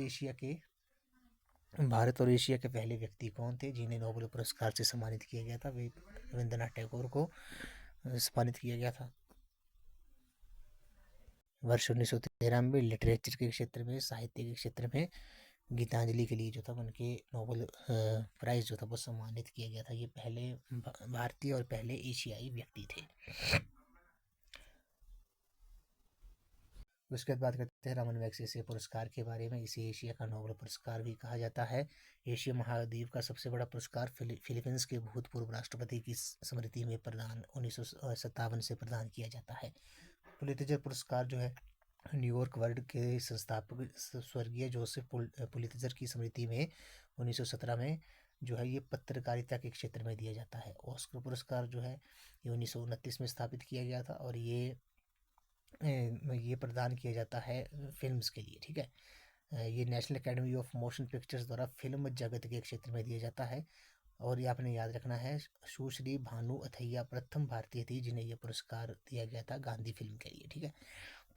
Speaker 1: एशिया के पहले व्यक्ति कौन थे जिन्हें नोबेल पुरस्कार से सम्मानित किया गया था। वे रविंद्रनाथ टैगोर को सम्मानित किया गया था वर्ष 1913 में। लिटरेचर के क्षेत्र में, साहित्य के क्षेत्र में गीतांजलि के लिए जो था उनके नोबेल प्राइज़ जो था वो सम्मानित किया गया था। ये पहले भारतीय और पहले एशियाई व्यक्ति थे। उसके बाद बात करते हैं रमन मैग्सेसे पुरस्कार के बारे में। इसे एशिया का नोबेल पुरस्कार भी कहा जाता है। एशिया महाद्वीप का सबसे बड़ा पुरस्कार फिलीपींस के भूतपूर्व राष्ट्रपति की स्मृति में प्रदान 1957 से प्रदान किया जाता है। पुलित्जर पुरस्कार जो है न्यूयॉर्क वर्ल्ड के संस्थापक स्वर्गीय जोसेफ पुलित्जर की स्मृति में 1917 में जो है ये पत्रकारिता के क्षेत्र में दिया जाता है। ऑस्कर पुरस्कार जो है ये 1929 में स्थापित किया गया था और ये प्रदान किया जाता है फिल्म्स के लिए, ठीक है। ये national academy of motion pictures द्वारा फिल्म जगत के क्षेत्र में दिया जाता है। और ये आपने याद रखना है, सुश्री भानु अथैया प्रथम भारतीय थी जिन्हें ये पुरस्कार दिया गया था गांधी फिल्म के लिए, ठीक है।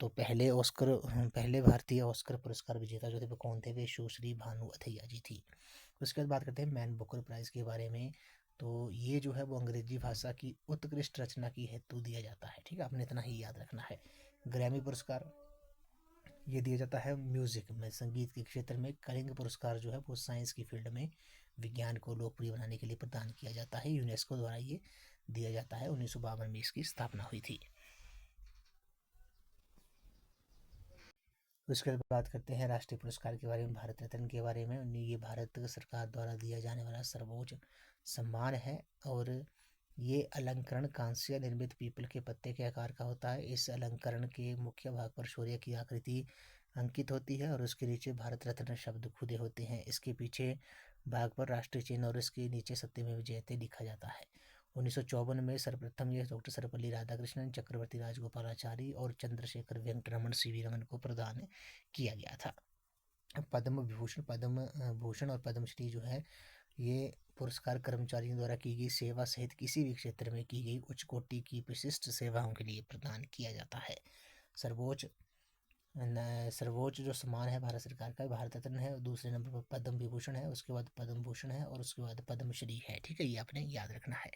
Speaker 1: तो पहले भारतीय ऑस्कर पुरस्कार विजेता जो थे वो कौन थे? वे सुश्री भानु अथैया जी थी। उसके बाद बात करते हैं मैन बुकर प्राइज़ के बारे में। तो ये जो है वो अंग्रेजी भाषा की उत्कृष्ट रचना की हेतु दिया जाता है, ठीक है। आपने इतना ही याद रखना है। ग्रैमी पुरस्कार ये दिया जाता है म्यूजिक में, संगीत के क्षेत्र में। कलिंग पुरस्कार जो है वो साइंस की फील्ड में विज्ञान को लोकप्रिय बनाने के लिए प्रदान किया जाता है। यूनेस्को द्वारा ये दिया जाता है। 1952 में इसकी स्थापना हुई थी। उसके बाद बात करते हैं राष्ट्रीय पुरस्कार के बारे में, भारत रत्न के बारे में। ये भारत सरकार द्वारा दिया जाने वाला सर्वोच्च सम्मान है और ये अलंकरण कांस्य निर्मित पीपल के पत्ते के आकार का होता है। इस अलंकरण के मुख्य भाग पर सूर्य की आकृति अंकित होती है और उसके नीचे भारत रत्न शब्द खुदे होते हैं। इसके पीछे भाग पर राष्ट्रीय चिन्ह और इसके नीचे सत्यमेव जयते लिखा जाता है। 1954 में सर्वप्रथम यह डॉक्टर सर्वपल्ली राधाकृष्णन, चक्रवर्ती राजगोपालाचारी और चंद्रशेखर वेंकटरमण सीवी रमन को प्रदान किया गया था। पद्म विभूषण, पद्म भूषण और पद्मश्री जो है ये पुरस्कार कर्मचारियों द्वारा की गई सेवा सहित किसी भी क्षेत्र में की गई उच्च कोटि की विशिष्ट सेवाओं के लिए प्रदान किया जाता है। सर्वोच्च जो सम्मान है भारत सरकार का भारत रत्न है, दूसरे नंबर पर पद्म विभूषण है, उसके बाद पद्म भूषण है और उसके बाद पद्मश्री है, ठीक है। ये आपने याद रखना है।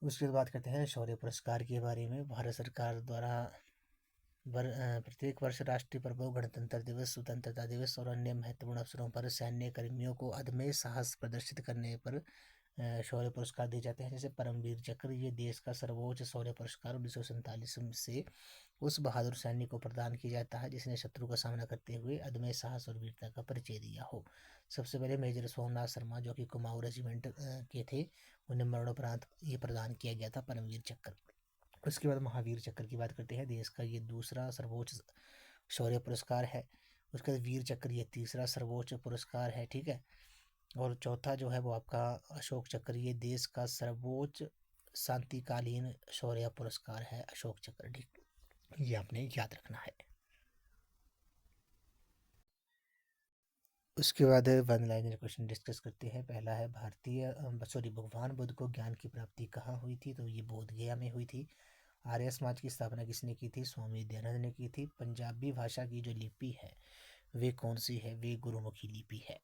Speaker 1: उसके बाद बात करते हैं शौर्य पुरस्कार के बारे में। भारत सरकार द्वारा प्रत्येक वर्ष राष्ट्रीय पर्वों, गणतंत्र दिवस, स्वतंत्रता दिवस और अन्य महत्वपूर्ण अवसरों पर सैन्य कर्मियों को अदम्य साहस प्रदर्शित करने पर शौर्य पुरस्कार दिए जाते हैं। जैसे परमवीर चक्र, ये देश का सर्वोच्च शौर्य पुरस्कार 1947 से उस बहादुर सैनिक को प्रदान किया जाता है जिसने शत्रु का सामना करते हुए अदम्य साहस और वीरता का परिचय दिया हो। सबसे पहले मेजर सोमनाथ शर्मा जो कि कुमाऊं रेजिमेंट के थे, उन्हें मरणोपरांत ये प्रदान किया गया था परमवीर चक्र। उसके बाद महावीर चक्र की बात करते हैं। देश का ये दूसरा सर्वोच्च शौर्य पुरस्कार है। उसके बाद वीर चक्र ये तीसरा सर्वोच्च पुरस्कार है, ठीक है। और चौथा जो है वो आपका अशोक चक्र, ये देश का सर्वोच्च शांतिकालीन शौर्य पुरस्कार है, अशोक चक्र, ठीक। ये आपने याद रखना है। उसके बाद वन लाइनर क्वेश्चन डिस्कस करते हैं। पहला है भगवान बुद्ध को ज्ञान की प्राप्ति कहाँ हुई थी? तो ये बोध गया में हुई थी। आर्य समाज की स्थापना किसने की थी? स्वामी दयानंद ने की थी। पंजाबी भाषा की जो लिपि है वे कौन सी है? वे गुरुमुखी लिपि है।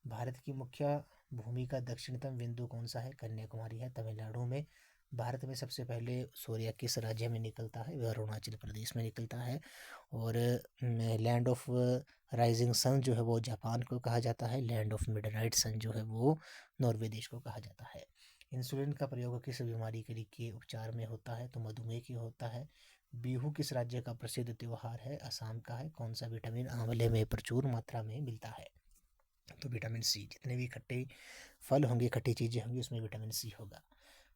Speaker 1: भारत की मुख्य भूमि का दक्षिणतम बिंदु कौन सा है? कन्याकुमारी है, तमिलनाडु में। भारत में सबसे पहले सूर्य किस राज्य में निकलता है? वह अरुणाचल प्रदेश में निकलता है। और लैंड ऑफ राइजिंग सन जो है वो जापान को कहा जाता है। लैंड ऑफ मिडनाइट सन जो है वो नॉर्वे देश को कहा जाता है। इंसुलिन का प्रयोग किस बीमारी के लिए के उपचार में होता है? तो मधुमेह की होता है। बिहू किस राज्य का प्रसिद्ध त्योहार है? असम का है। कौन सा विटामिन आंवले में प्रचुर मात्रा में मिलता है? तो विटामिन सी। जितने भी खट्टे फल होंगे, खट्टी चीज़ें होंगी, उसमें विटामिन सी होगा।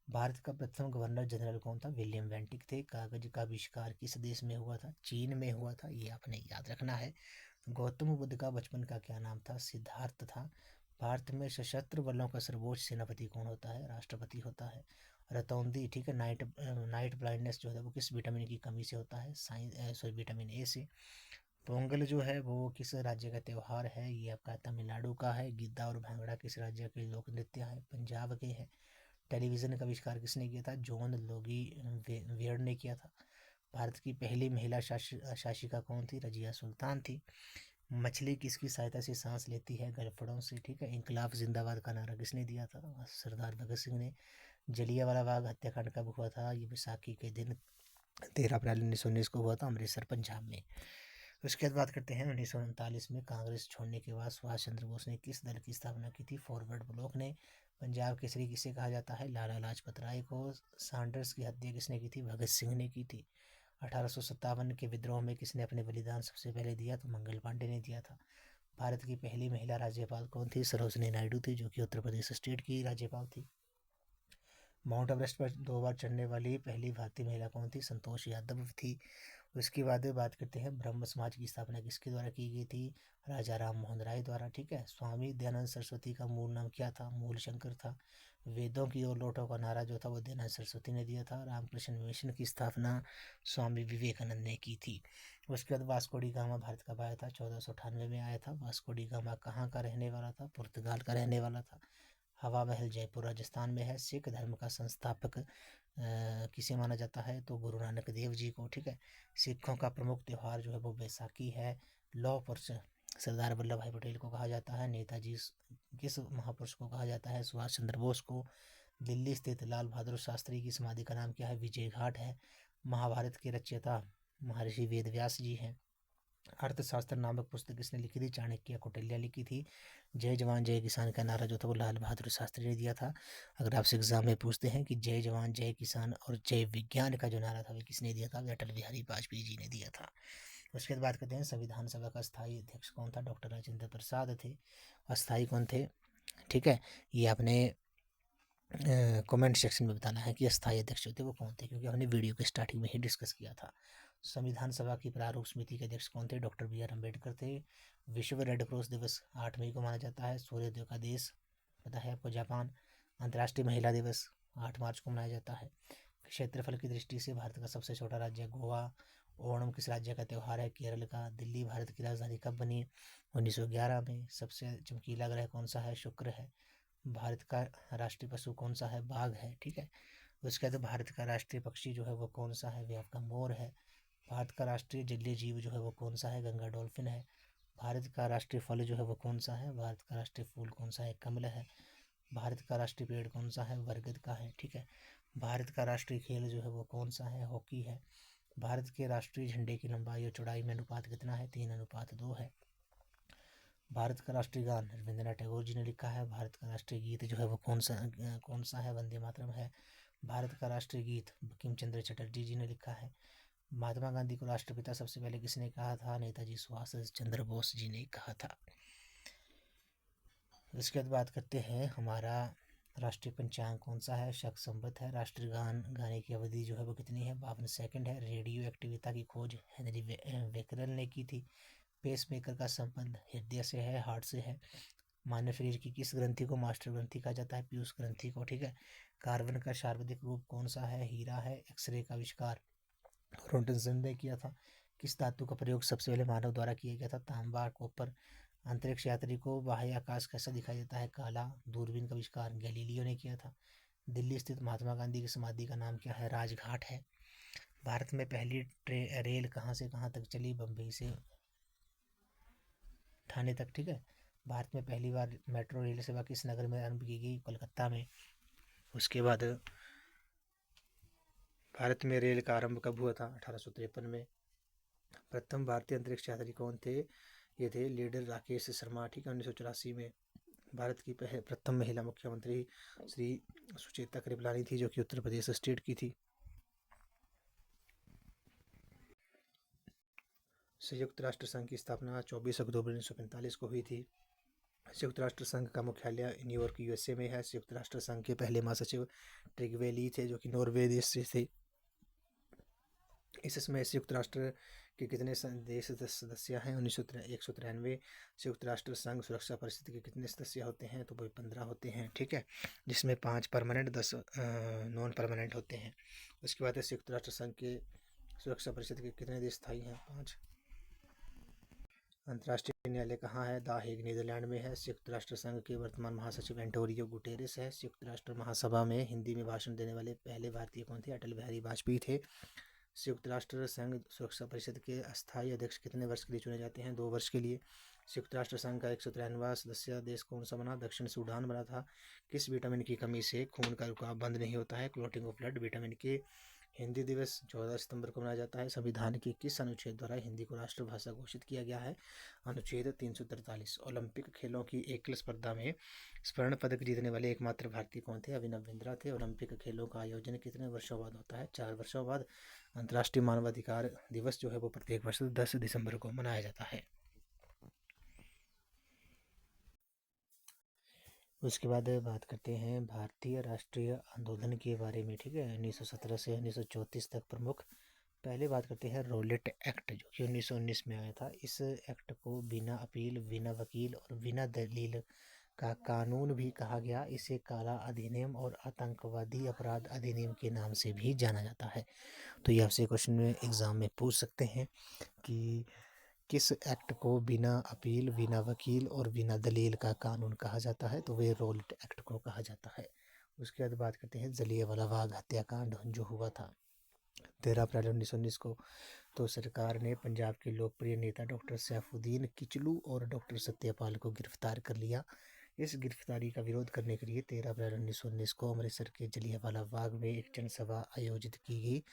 Speaker 1: भारत का प्रथम गवर्नर जनरल कौन था? विलियम बेंटिक थे। कागज का आविष्कार किस देश में हुआ था? चीन में हुआ था। ये आपने याद रखना है। गौतम बुद्ध का बचपन का क्या नाम था? सिद्धार्थ था। भारत में सशस्त्र बलों का सर्वोच्च सेनापति कौन होता है? राष्ट्रपति होता है। रतौंधी, ठीक है, नाइट ब्लाइंडनेस जो है वो किस विटामिन की कमी से होता है? विटामिन ए से। पोंगल जो है वो किस राज्य का त्यौहार है? ये आपका तमिलनाडु का है। गिद्दा और भांगड़ा किस राज्य के लोक नृत्य है? पंजाब के हैं। टेलीविज़न का आविष्कार किसने किया था? जॉन लोगी वेयर ने किया था। भारत की पहली महिला शासिका कौन थी? रजिया सुल्तान थी। मछली किसकी सहायता से सांस लेती है? गलफड़ों से, ठीक है। इंकलाब जिंदाबाद का नारा किसने दिया था? सरदार भगत सिंह ने। जलियांवाला बाग हत्याकांड कब हुआ था? ये बैसाखी के दिन 13 अप्रैल 1919 को हुआ था, अमृतसर पंजाब में। उसके बाद बात करते हैं 1939 में कांग्रेस छोड़ने के बाद सुभाष चंद्र बोस ने किस दल की स्थापना की थी? फॉरवर्ड ब्लॉक ने। पंजाब केसरी किसे कहा जाता है? लाला लाजपत राय को। सैंडर्स की हत्या किसने की थी? भगत सिंह ने की थी। 1857 के विद्रोह में किसने अपने बलिदान सबसे पहले दिया? तो मंगल पांडे ने दिया था। भारत की पहली महिला राज्यपाल कौन थी? सरोजनी नायडू थी, जो कि उत्तर प्रदेश स्टेट की राज्यपाल थी। माउंट एवरेस्ट पर 2 बार चढ़ने वाली पहली भारतीय महिला कौन थी? संतोष यादव थी। उसके बाद बात करते हैं ब्रह्म समाज की स्थापना किसके द्वारा की गई थी? राजा राम मोहन राय द्वारा। ठीक है। स्वामी दयानंद सरस्वती का मूल नाम क्या था? मूल शंकर था। वेदों की ओर लौटो का नारा जो था वो दयानंद सरस्वती ने दिया था। रामकृष्ण मिशन की स्थापना स्वामी विवेकानंद ने की थी। उसके बाद वास्को डी गामा भारत कब आया था? 1498 में आया था। वास्को डी गामा कहाँ का रहने वाला था? पुर्तगाल का रहने वाला था। हवा महल जयपुर राजस्थान में है। सिख धर्म का संस्थापक किसे माना जाता है? तो गुरु नानक देव जी को। ठीक है। सिखों का प्रमुख त्यौहार जो है वो बैसाखी है। लौह पुरुष सरदार वल्लभ भाई पटेल को कहा जाता है। नेताजी किस महापुरुष को कहा जाता है? सुभाष चंद्र बोस को। दिल्ली स्थित लाल बहादुर शास्त्री की समाधि का नाम क्या है? विजय घाट है। महाभारत के रचयिता महर्षि वेद व्यास जी हैं। अर्थशास्त्र नामक पुस्तक किसने लिखी थी? चाणक्य कौटिल्य लिखी थी। जय जवान जय किसान का नारा जो था वो लाल बहादुर शास्त्री ने दिया था। अगर आपसे एग्जाम में पूछते हैं कि जय जवान जय किसान और जय विज्ञान का जो नारा था वो किसने दिया था? अटल बिहारी वाजपेयी जी ने दिया था। उसके बाद बात करते हैं संविधान सभा का स्थायी अध्यक्ष कौन था? डॉक्टर राजेंद्र प्रसाद थे। अस्थायी कौन थे? ठीक है। ये आपने कमेंट सेक्शन में बताना है कि अस्थायी अध्यक्ष होते वो कौन थे, क्योंकि हमने वीडियो के स्टार्टिंग में ही डिस्कस किया था। संविधान सभा की प्रारूप समिति के अध्यक्ष कौन थे? डॉक्टर बी आर अम्बेडकर थे। विश्व रेड क्रॉस दिवस 8 मई को माना जाता है। सूर्योदय का देश पता है आपको? जापान। अंतर्राष्ट्रीय महिला दिवस 8 मार्च को मनाया जाता है। क्षेत्रफल की दृष्टि से भारत का सबसे छोटा राज्य गोवा। ओणम किस राज्य का त्यौहार है? केरल का। दिल्ली भारत की राजधानी कब बनी? 1911 में। सबसे चमकीला ग्रह कौन सा है? शुक्र है। भारत का राष्ट्रीय पशु कौन सा है? बाघ है। ठीक है। उसके बाद भारत का राष्ट्रीय पक्षी जो है वो कौन सा है? वो आपका मोर है। भारत का राष्ट्रीय जलीय जीव जो है वो कौन सा है? गंगा डॉल्फिन है। भारत का राष्ट्रीय फल जो है वो कौन सा है? भारत का राष्ट्रीय फूल कौन सा है? कमल है। भारत का राष्ट्रीय पेड़ कौन सा है? बरगद का है। ठीक है। भारत का राष्ट्रीय खेल जो है वो कौन सा है? हॉकी है। भारत के राष्ट्रीय झंडे की लंबाई और चौड़ाई में अनुपात कितना है? 3:2 है। भारत का राष्ट्रीय गान रविंद्रनाथ टैगोर जी ने लिखा है। भारत का राष्ट्रीय गीत जो है वो कौन सा है? वंदे मातरम है। भारत का राष्ट्रीय गीत बंकिम चंद्र चटर्जी जी ने लिखा है। महात्मा गांधी को राष्ट्रपिता सबसे पहले किसने कहा था? नेताजी सुभाष चंद्र बोस जी ने कहा था। इसके बाद बात करते हैं हमारा राष्ट्रीय पंचांग कौन सा है? शक संवत है। राष्ट्रीय गान गाने की अवधि जो है वो कितनी है? 52 सेकंड है। रेडियो एक्टिविता की खोज हेनरी बेकरल ने की थी। पेसमेकर का संबंध हृदय से है, हार्ट से है। मानव शरीर की किस ग्रंथि को मास्टर ग्रंथि कहा जाता है? पीयूष ग्रंथि को। ठीक है। कार्बन का शार्वत्रिक रूप कौन सा है? हीरा है। एक्सरे का आविष्कार रॉटनसन ने किया था। किस धातु का प्रयोग सबसे पहले मानव द्वारा किया गया था? तांबा, कॉपर। अंतरिक्ष यात्री को बाह्य आकाश कैसा दिखाई देता है? काला। दूरबीन का आविष्कार गैलीलियो ने किया था। दिल्ली स्थित महात्मा गांधी की समाधि का नाम क्या है? राजघाट है। भारत में पहली रेल कहाँ से कहाँ तक चली? बम्बई से ठाणे तक। ठीक है। भारत में पहली बार मेट्रो रेल सेवा किस नगर में आरंभ की गई? कोलकाता में। उसके बाद भारत में रेल का आरंभ कब हुआ था? 1853 में। प्रथम भारतीय अंतरिक्ष यात्री कौन थे? ये थे लीडर राकेश शर्मा। ठीक है। 1984 में। भारत की प्रथम महिला मुख्यमंत्री श्री सुचेता कृपलानी थी, जो कि उत्तर प्रदेश स्टेट की थी। संयुक्त राष्ट्र संघ की स्थापना 24 अक्टूबर 1945 को हुई थी। संयुक्त राष्ट्र संघ का मुख्यालय न्यूयॉर्क यूएसए में है। संयुक्त राष्ट्र संघ के पहले महासचिव ट्रिगवे ली थे, जो कि नॉर्वे देश से थे। इसमें संयुक्त राष्ट्र के कितने देश सदस्य हैं? 193। संयुक्त राष्ट्र संघ सुरक्षा परिषद के कितने सदस्य होते हैं? तो वो 15 होते हैं। ठीक है। जिसमें 5 परमानेंट, 10 नॉन परमानेंट होते हैं। उसके बाद संयुक्त राष्ट्र संघ के सुरक्षा परिषद के कितने देश स्थायी हैं? 5। अंतर्राष्ट्रीय न्यायालय कहाँ है? द हेग नीदरलैंड में है। संयुक्त राष्ट्र संघ के वर्तमान महासचिव एंटोनियो गुटेरेस है। संयुक्त राष्ट्र महासभा में हिंदी में भाषण देने वाले पहले भारतीय कौन थे? अटल बिहारी वाजपेयी थे। संयुक्त राष्ट्र संघ सुरक्षा परिषद के अस्थायी अध्यक्ष कितने वर्ष के लिए चुने जाते हैं? 2 वर्ष के लिए। संयुक्त राष्ट्र संघ का 193वां सदस्य देश कौन सा बना? दक्षिण सूडान बना था। किस विटामिन की कमी से खून का रुकाव बंद नहीं होता है? Clotting of blood. विटामिन के। हिंदी दिवस 14 सितंबर को मनाया जाता है। संविधान के किस अनुच्छेद द्वारा हिंदी को राष्ट्रभाषा घोषित किया गया है? अनुच्छेद 343। ओलंपिक खेलों की एकल स्पर्धा में स्वर्ण पदक जीतने वाले एकमात्र भारतीय कौन थे? अभिनव बिंद्रा थे। ओलंपिक खेलों का आयोजन कितने वर्षों बाद होता है? 4 वर्षों बाद। अंतर्राष्ट्रीय मानवाधिकार दिवस जो है वो प्रत्येक वर्ष 10 दिसंबर को मनाया जाता है। उसके बाद बात करते हैं भारतीय राष्ट्रीय आंदोलन के बारे में। ठीक है, 1917 से 1934 तक प्रमुख। पहले बात करते हैं रॉलेट एक्ट, जो कि 1919 में आया था। इस एक्ट को बिना अपील, बिना वकील और बिना दलील का कानून भी कहा गया। इसे काला अधिनियम और आतंकवादी अपराध अधिनियम के नाम से भी जाना जाता है। तो ये आपसे क्वेश्चन में एग्जाम में पूछ सकते हैं कि किस एक्ट को बिना अपील, बिना वकील और बिना दलील का कानून कहा जाता है? तो वे रॉलेट एक्ट को कहा जाता है। उसके बाद बात करते हैं जलियांवाला बाग हत्याकांड जो हुआ था 13 अप्रैल 1919 को। तो सरकार ने पंजाब के लोकप्रिय नेता डॉक्टर सैफुद्दीन किचलू और डॉक्टर सत्यपाल को गिरफ्तार कर लिया। इस गिरफ्तारी का विरोध करने के लिए 13 अप्रैल 1919 को अमृतसर के जलियांवाला बाग में एक जनसभा आयोजित की गई,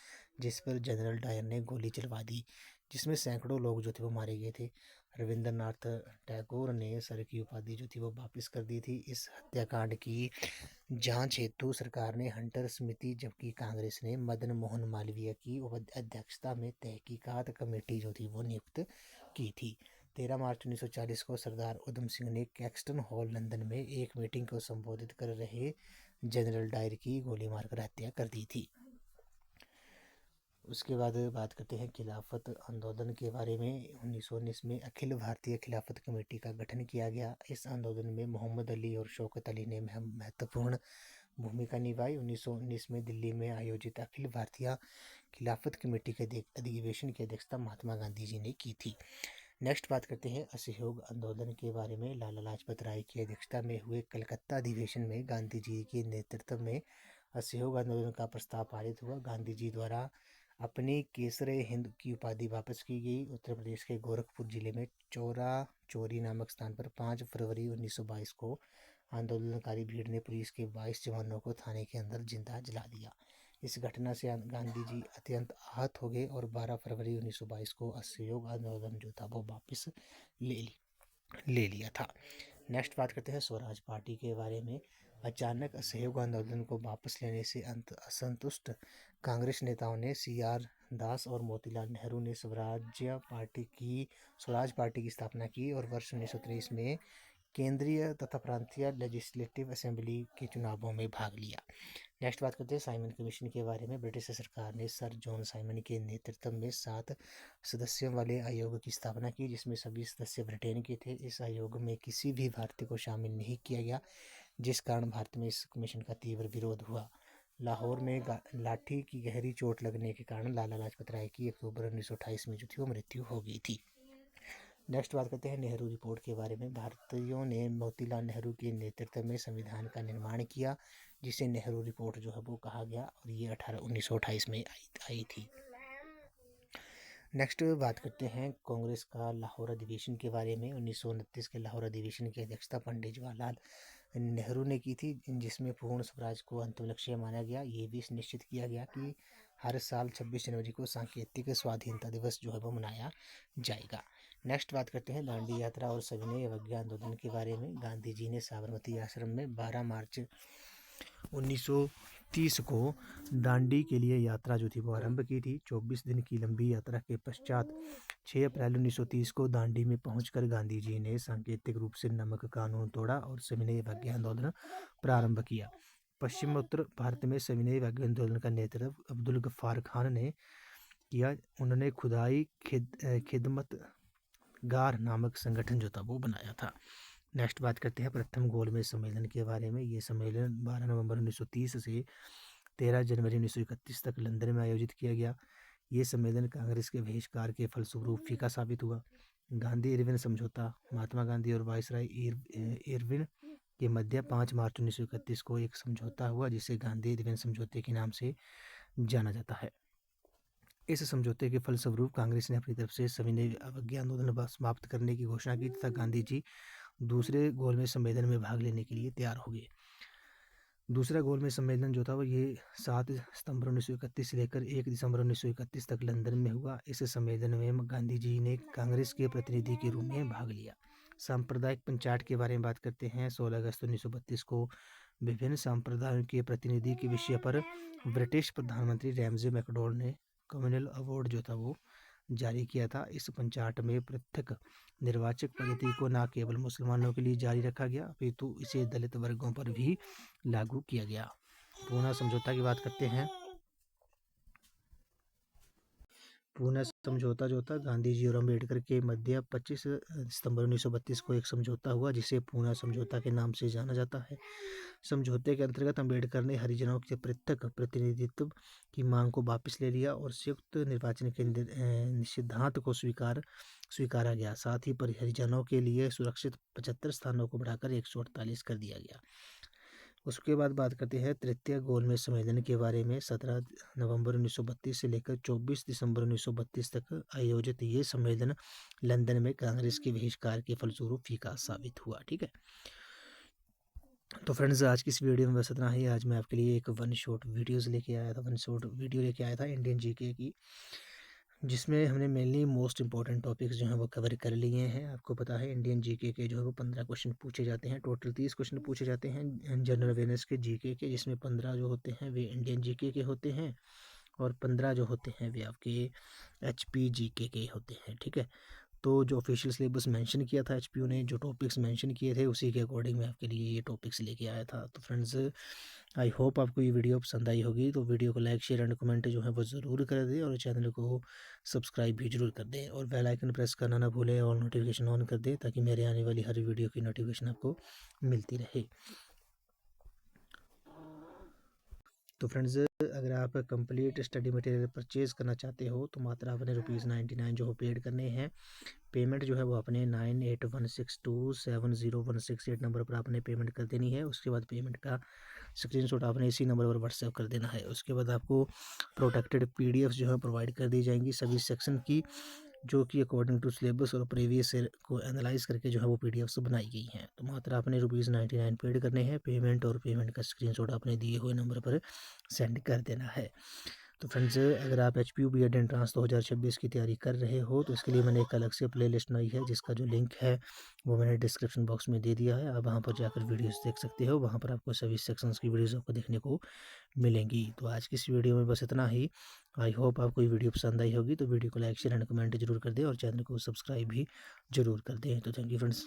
Speaker 1: जिस पर जनरल डायर ने गोली चलवा दी, जिसमें सैकड़ों लोग जो थे वो मारे गए थे। रविंद्रनाथ टैगोर ने सर की उपाधि जो थी वो वापस कर दी थी। इस हत्याकांड की जांच हेतु सरकार ने हंटर समिति, जबकि कांग्रेस ने मदन मोहन मालवीय की अध्यक्षता में तहकीकात कमेटी जो थी वो नियुक्त की थी। 13 मार्च 1940 को सरदार उधम सिंह ने कैक्सटन हॉल लंदन में एक मीटिंग को संबोधित कर रहे जनरल डायर की गोली मारकर हत्या कर दी थी। उसके बाद बात करते हैं खिलाफत आंदोलन के बारे में। 1919 में अखिल भारतीय खिलाफत कमेटी का गठन किया गया। इस आंदोलन में मोहम्मद अली और शौकत अली ने महत्वपूर्ण भूमिका निभाई। 1919 में दिल्ली में आयोजित अखिल भारतीय खिलाफत कमेटी के अधिवेशन की अध्यक्षता महात्मा गांधी जी ने की थी। नेक्स्ट बात करते हैं असहयोग आंदोलन के बारे में। लाला लाजपत राय की अध्यक्षता में हुए कलकत्ता अधिवेशन में गांधी जी के नेतृत्व में असहयोग आंदोलन का प्रस्ताव पारित हुआ। गांधी जी द्वारा अपनी केसरे हिंद की उपाधि वापस की गई। उत्तर प्रदेश के गोरखपुर जिले में चौरा चोरी नामक स्थान पर 5 फरवरी 1922 को आंदोलनकारी भीड़ ने पुलिस के 22 जवानों को थाने के अंदर जिंदा जला दिया। इस घटना से गांधी जी अत्यंत आहत हो गए और 12 फरवरी 1922 को असहयोग आंदोलन जो था वो वापस ले लिया था। नेक्स्ट बात करते हैं स्वराज पार्टी के बारे में। अचानक असहयोग आंदोलन को वापस लेने से असंतुष्ट कांग्रेस नेताओं ने CR दास और मोतीलाल नेहरू ने स्वराज पार्टी की स्थापना की और वर्ष 1923 में केंद्रीय तथा प्रांतीय लेजिस्लेटिव असेंबली के चुनावों में भाग लिया। नेक्स्ट बात करते हैं साइमन कमीशन के बारे में। ब्रिटिश सरकार ने सर जॉन साइमन के नेतृत्व में 7 सदस्यों वाले आयोग की स्थापना की, जिसमें सभी सदस्य ब्रिटेन के थे। इस आयोग में किसी भी भारतीय को शामिल नहीं किया गया, जिस कारण भारत में इस कमीशन का तीव्र विरोध हुआ। लाहौर में लाठी की गहरी चोट लगने के कारण लाला लाजपत राय की अक्टूबर 1928 में जो थी वो मृत्यु हो गई थी। नेक्स्ट बात करते हैं नेहरू रिपोर्ट के बारे में। भारतीयों ने मोतीलाल नेहरू के नेतृत्व में संविधान का निर्माण किया, जिसे नेहरू रिपोर्ट जो है वो कहा गया, और ये 1928 में आई थी। नेक्स्ट बात करते हैं कांग्रेस का लाहौर अधिवेशन के बारे में। 1929 के लाहौर अधिवेशन की अध्यक्षता पंडित जवाहरलाल नेहरू ने की थी, जिसमें पूर्ण स्वराज को अंतिम लक्ष्य माना गया। ये भी निश्चित किया गया कि हर साल 26 जनवरी को सांकेतिक स्वाधीनता दिवस जो है वो मनाया जाएगा। नेक्स्ट बात करते हैं दांडी यात्रा और सविनय अवज्ञा आंदोलन के बारे में। गांधी जी ने साबरमती आश्रम में 12 मार्च 1930 को दांडी के लिए यात्रा जो थी वो आरंभ की थी। 24 दिन की लंबी यात्रा के पश्चात 6 अप्रैल 1930 को दांडी में पहुंचकर गांधी जी ने सांकेतिक रूप से नमक कानून तोड़ा और सविनय अवज्ञा आंदोलन प्रारंभ किया। पश्चिम उत्तर भारत में सविनय अवज्ञा आंदोलन का नेतृत्व अब्दुल गफ्फार खान ने किया। उन्होंने खुदाई खिदमतगार नामक संगठन जो था वो बनाया था। नेक्स्ट बात करते हैं प्रथम गोलमेज सम्मेलन के बारे में। ये सम्मेलन 12 नवंबर 1930 से 13 जनवरी 1931 तक लंदन में आयोजित किया गया। ये सम्मेलन कांग्रेस के बहिष्कार के फलस्वरूप फीका साबित हुआ। गांधी इरविन समझौता। महात्मा गांधी और वायसराय इरविन के मध्य 5 मार्च 1931 को एक समझौता हुआ, जिसे गांधी इरविन समझौते के नाम से जाना जाता है। इस समझौते के फलस्वरूप कांग्रेस ने अपनी तरफ से सविनय अवज्ञा आंदोलन समाप्त करने की घोषणा की तथा गांधी जी दूसरे गोलमेज सम्मेलन में भाग लेने के लिए तैयार हो गए। दूसरा गोलमेज सम्मेलन जो था वो ये 7 सितंबर 1931 से लेकर 1 दिसंबर 1931 तक लंदन में हुआ। इस सम्मेलन में गांधी जी ने कांग्रेस के प्रतिनिधि के रूप में भाग लिया। सांप्रदायिक पंचायत के बारे में बात करते हैं। 16 अगस्त 1932 को विभिन्न संप्रदायों के प्रतिनिधि के विषय पर ब्रिटिश प्रधानमंत्री रैमजे मैकडॉनल्ड ने कम्युनल अवार्ड जो था वो जारी किया था। इस पंचायत में पृथक निर्वाचक पद्धति को न केवल मुसलमानों के लिए जारी रखा गया अपितु इसे दलित वर्गों पर भी लागू किया गया। पूना समझौता की बात करते हैं। पूना समझौता जो था गांधी जी और अम्बेडकर के मध्य 25 सितंबर 1932 को एक समझौता हुआ जिसे पूना समझौता के नाम से जाना जाता है। समझौते के अंतर्गत अम्बेडकर ने हरिजनों के पृथक प्रतिनिधित्व की मांग को वापस ले लिया और संयुक्त निर्वाचन के सिद्धांत को स्वीकारा गया। साथ ही हरिजनों के लिए सुरक्षित 75 स्थानों को बढ़ाकर 148 कर दिया गया। उसके बाद बात करते हैं तृतीय गोलमेज सम्मेलन के बारे में। 17 नवंबर 1932 से लेकर 24 दिसंबर 1932 तक आयोजित ये सम्मेलन लंदन में कांग्रेस के बहिष्कार के फलस्वरूप फीका साबित हुआ। ठीक है, तो फ्रेंड्स आज की इस वीडियो में बस इतना ही। आज मैं आपके लिए एक वन शॉट वीडियो लेके आया था इंडियन जीके की, जिसमें हमने मेनली मोस्ट इंपॉर्टेंट टॉपिक्स जो हैं वो कवर कर लिए हैं। आपको पता है इंडियन जीके के जो है वो 15 क्वेश्चन पूछे जाते हैं। टोटल 30 क्वेश्चन पूछे जाते हैं जनरल अवेयरनेस के जीके के, जिसमें 15 जो होते हैं वे इंडियन जीके के होते हैं और 15 जो होते हैं वे आपके HP जीके के होते हैं। ठीक है, तो जो ऑफिशियल सिलेबस मेंशन किया था HPU ने, जो टॉपिक्स मेंशन किए थे उसी के अकॉर्डिंग मैं आपके लिए ये टॉपिक्स लेके आया था। तो फ्रेंड्स आई होप आपको ये वीडियो पसंद आई होगी। तो वीडियो को लाइक शेयर एंड कमेंट जो है वो ज़रूर कर दें और चैनल को सब्सक्राइब भी जरूर कर दें और बेल आइकन प्रेस करना ना भूलें और नोटिफिकेशन ऑन कर दें ताकि मेरे आने वाली हर वीडियो की नोटिफिकेशन आपको मिलती रहे। तो फ्रेंड्स अगर आप कंप्लीट स्टडी मटेरियल परचेज़ करना चाहते हो तो मात्र आपने ₹99 जो पेड करने हैं। पेमेंट जो है वो अपने 9816270168 नंबर पर आपने पेमेंट कर देनी है। उसके बाद पेमेंट का स्क्रीनशॉट आपने इसी नंबर पर व्हाट्सएप कर देना है। उसके बाद आपको प्रोटेक्टेड PDF जो है प्रोवाइड कर दी जाएंगी सभी सेक्शन की, जो कि अकॉर्डिंग टू सिलेबस और प्रीवियस को एनालाइज करके जो है वो PDFs बनाई गई हैं। तो मात्र आपने ₹99 पेड करने हैं। पेमेंट और पेमेंट का स्क्रीनशॉट आपने दिए हुए नंबर पर सेंड कर देना है। तो फ्रेंड्स अगर आप HPU B.Ed एंट्रांस 2026 की तैयारी कर रहे हो तो इसके लिए मैंने एक अलग से प्ले लिस्ट बनाई है, जिसका जो लिंक है वो मैंने डिस्क्रिप्शन बॉक्स में दे दिया है। आप वहाँ पर जाकर वीडियोस देख सकते हो। वहाँ पर आपको सभी सेक्शंस की वीडियोस आपको देखने को मिलेंगी। तो आज की इस वीडियो में बस इतना ही। आई होप आपको ये वीडियो पसंद आई होगी। तो वीडियो को लाइक शेयर एंड कमेंट जरूर कर दें और चैनल को सब्सक्राइब भी जरूर कर दें। तो थैंक यू फ्रेंड्स।